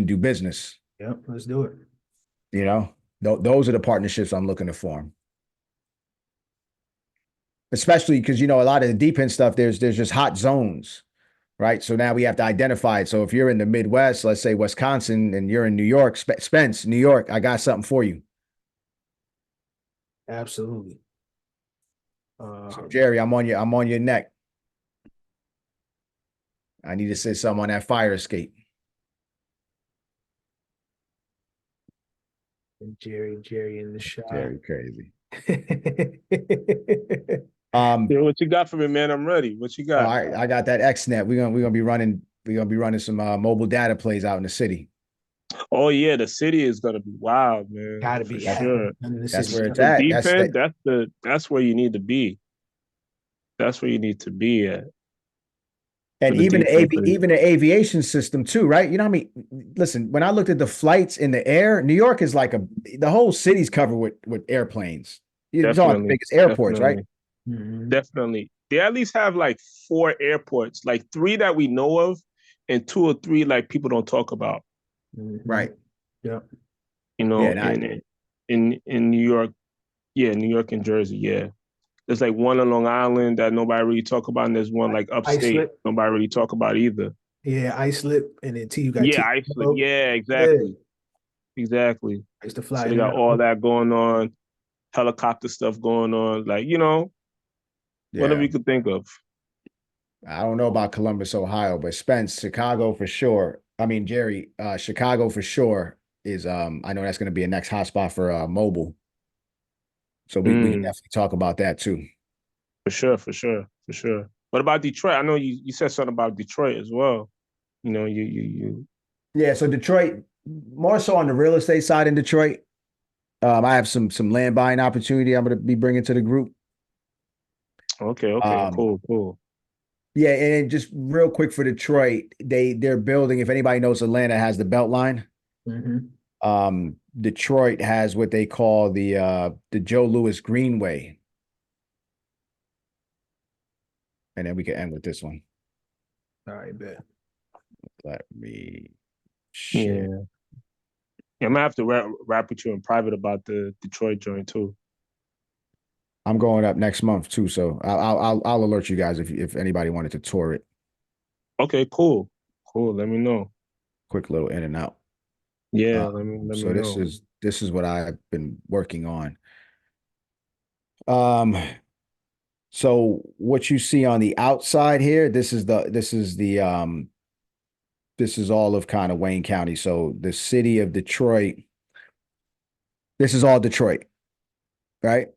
do business. Yep, let's do it. Those are the partnerships I'm looking to form. Especially because, a lot of the DePIN stuff, there's just hot zones, right? So now we have to identify it. So if you're in the Midwest, let's say Wisconsin, and you're in New York, Spence, New York, I got something for you. Absolutely. So Jerry, I'm on your neck. I need to say something on that fire escape. And Jerry in the shop. Jerry crazy. Yeah, what you got for me, man? I'm ready. What you got? All right, I got that XNet. We're gonna be running some mobile data plays out in the city. Oh yeah, the city is gonna be wild, man. Gotta be. For sure. That's where it's The at. DePIN, that's where you need to be. That's where you need to be at. And even the aviation system too, right? Listen, when I looked at the flights in the air, New York is like the whole city's covered with airplanes. It's all the biggest airports, right? Definitely. They at least have like 4 airports, like 3 that we know of, and 2 or 3 like people don't talk about. Right. Yeah. In New York, New York and Jersey, yeah. There's like one on Long Island that nobody really talk about, and there's one like upstate nobody really talk about either. Yeah, Islip, and then you got Islip. Yeah, exactly. Yeah. Exactly. I used to fly. So they got all that going on, helicopter stuff going on, like whatever you could think of. I don't know about Columbus, Ohio, but Spence, Chicago for sure. I mean, Jerry, Chicago for sure is. I know that's going to be a next hotspot for mobile. So we can definitely talk about that too. For sure. What about Detroit? I know you said something about Detroit as well. Yeah, so Detroit, more so on the real estate side in Detroit. I have some land buying opportunity I'm going to be bringing to the group. Okay, cool. Yeah, and just real quick for Detroit, they're building. If anybody knows, Atlanta has the Beltline. Detroit has what they call the Joe Louis Greenway. And then we can end with this one. All right, bet. Let me share. Yeah, I'm gonna have to rap with you in private about the Detroit joint too. I'm going up next month too, so I'll alert you guys if anybody wanted to tour it. Okay, cool. Let me know. Quick little in and out. Yeah, let me know. So this is what I've been working on. So what you see on the outside here, this is all of kind of Wayne County. So the city of Detroit, this is all Detroit, right?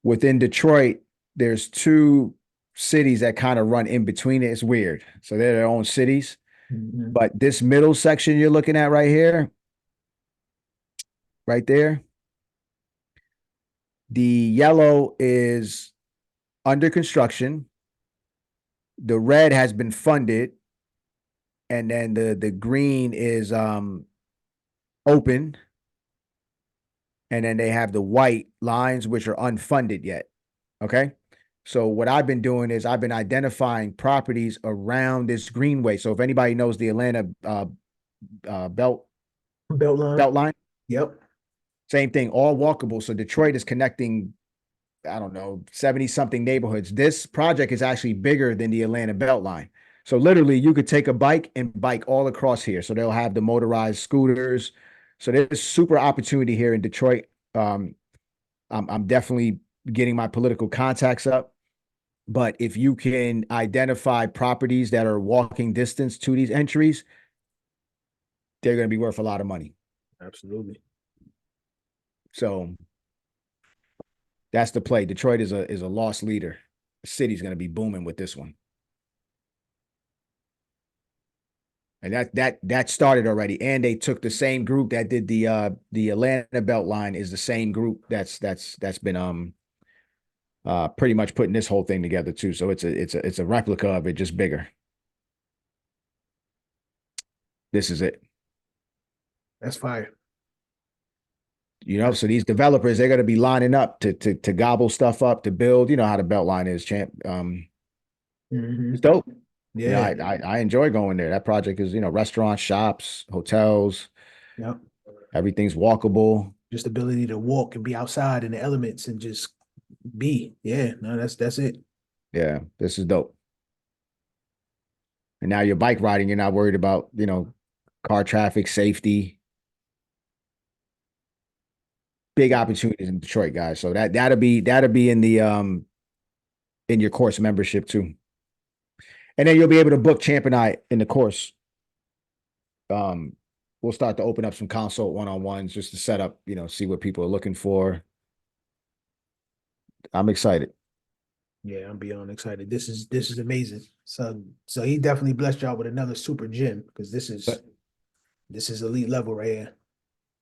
Within Detroit, there's 2 cities that kind of run in between it. It's weird. So they're their own cities. But this middle section you're looking at right here, right there, the yellow is under construction. The red has been funded. And then the green is open. And then they have the white lines, which are unfunded yet. Okay. So what I've been doing is I've been identifying properties around this greenway. So if anybody knows the Atlanta Beltline. Yep. Same thing, all walkable. So Detroit is connecting, I don't know, 70 something neighborhoods. This project is actually bigger than the Atlanta Beltline. So literally you could take a bike and bike all across here. So they'll have the motorized scooters. So there's super opportunity here in Detroit. I'm definitely getting my political contacts up. But if you can identify properties that are walking distance to these entries, they're going to be worth a lot of money. Absolutely. So that's the play. Detroit is a loss leader. The city's going to be booming with this one. And that started already. And they took the same group that did the Atlanta Beltline is the same group that's been pretty much putting this whole thing together too. So it's a replica of it, just bigger. This is it. That's fire. You know, so these developers, they're going to be lining up to gobble stuff up, to build. You know how the Beltline is, champ. It's dope. Yeah. You know, I enjoy going there. That project is, you know, restaurants, shops, hotels. Yep. Everything's walkable. Just ability to walk and be outside in the elements and just be. Yeah. No, that's it. Yeah, this is dope. And now you're bike riding, you're not worried about, you know, car traffic, safety. Big opportunities in Detroit, guys. So that'll be in the in your course membership too. And then you'll be able to book Champ and I in the course. We'll start to open up some consult one-on-ones just to set up, you know, see what people are looking for. I'm excited. Yeah, I'm beyond excited. This is amazing. So he definitely blessed y'all with another super gym because this is elite level right here.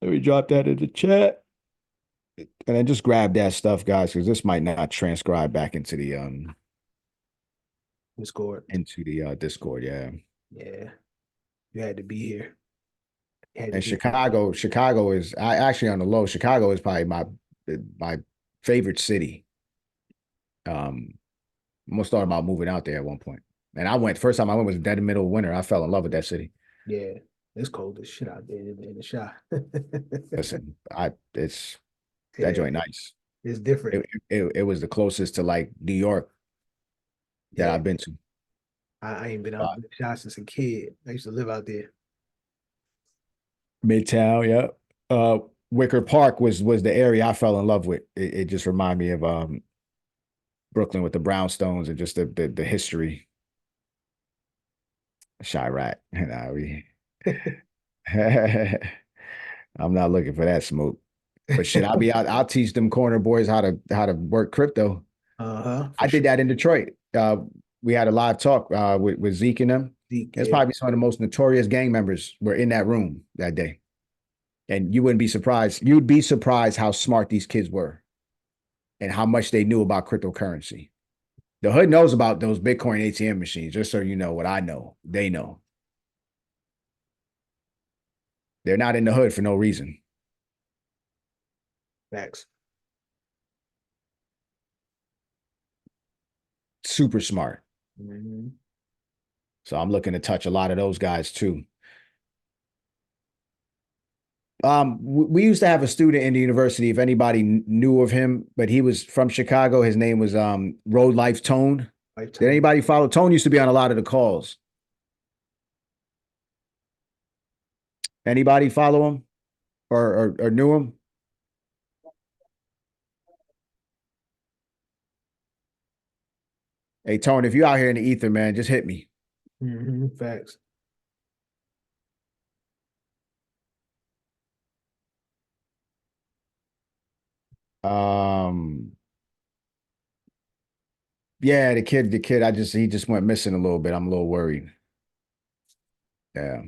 Let me drop that in the chat. And then just grab that stuff, guys, because this might not transcribe back into the Discord. Discord, yeah. Yeah. You had to be here. And Chicago is actually on the low. Chicago is probably my favorite city. I'm gonna start about moving out there at one point. And I went, first time I went was dead in the middle of winter. I fell in love with that city. Yeah, it's cold as shit out there in the shop. Listen, that joint nice. It's different. It was the closest to like New York that I've been to. I ain't been out in the shop since a kid. I used to live out there. Midtown, yeah. Wicker Park was the area I fell in love with. It just reminded me of Brooklyn with the brownstones and just the history. Chirac. I'm not looking for that smoke. But shit, I'll teach them corner boys how to work crypto. I did that in Detroit. We had a live talk with Zeke and them. It's probably some of the most notorious gang members were in that room that day. And you wouldn't be surprised. You'd be surprised how smart these kids were and how much they knew about cryptocurrency. The hood knows about those Bitcoin ATM machines, just so you know what I know. They know. They're not in the hood for no reason. Facts. Super smart. Mm-hmm. So I'm looking to touch a lot of those guys too. We used to have a student in the university, if anybody knew of him, but he was from Chicago. His name was Road Life Tone. Did anybody follow? Tone used to be on a lot of the calls. Anybody follow him or knew him? Hey, Tone, if you're out here in the ether, man, just hit me. Mm-hmm. Facts. Yeah, the kid, he just went missing a little bit. I'm a little worried. Yeah.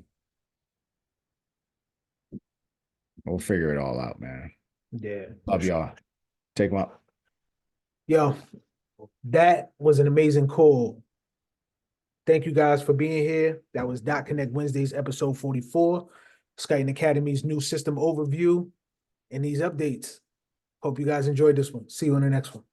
We'll figure it all out, man. Yeah. Love y'all. Take them up. Yo, that was an amazing call. Thank you guys for being here. That was .Connect Wednesdays, episode 44. Skyton Academy's new system overview and these updates. Hope you guys enjoyed this one. See you on the next one.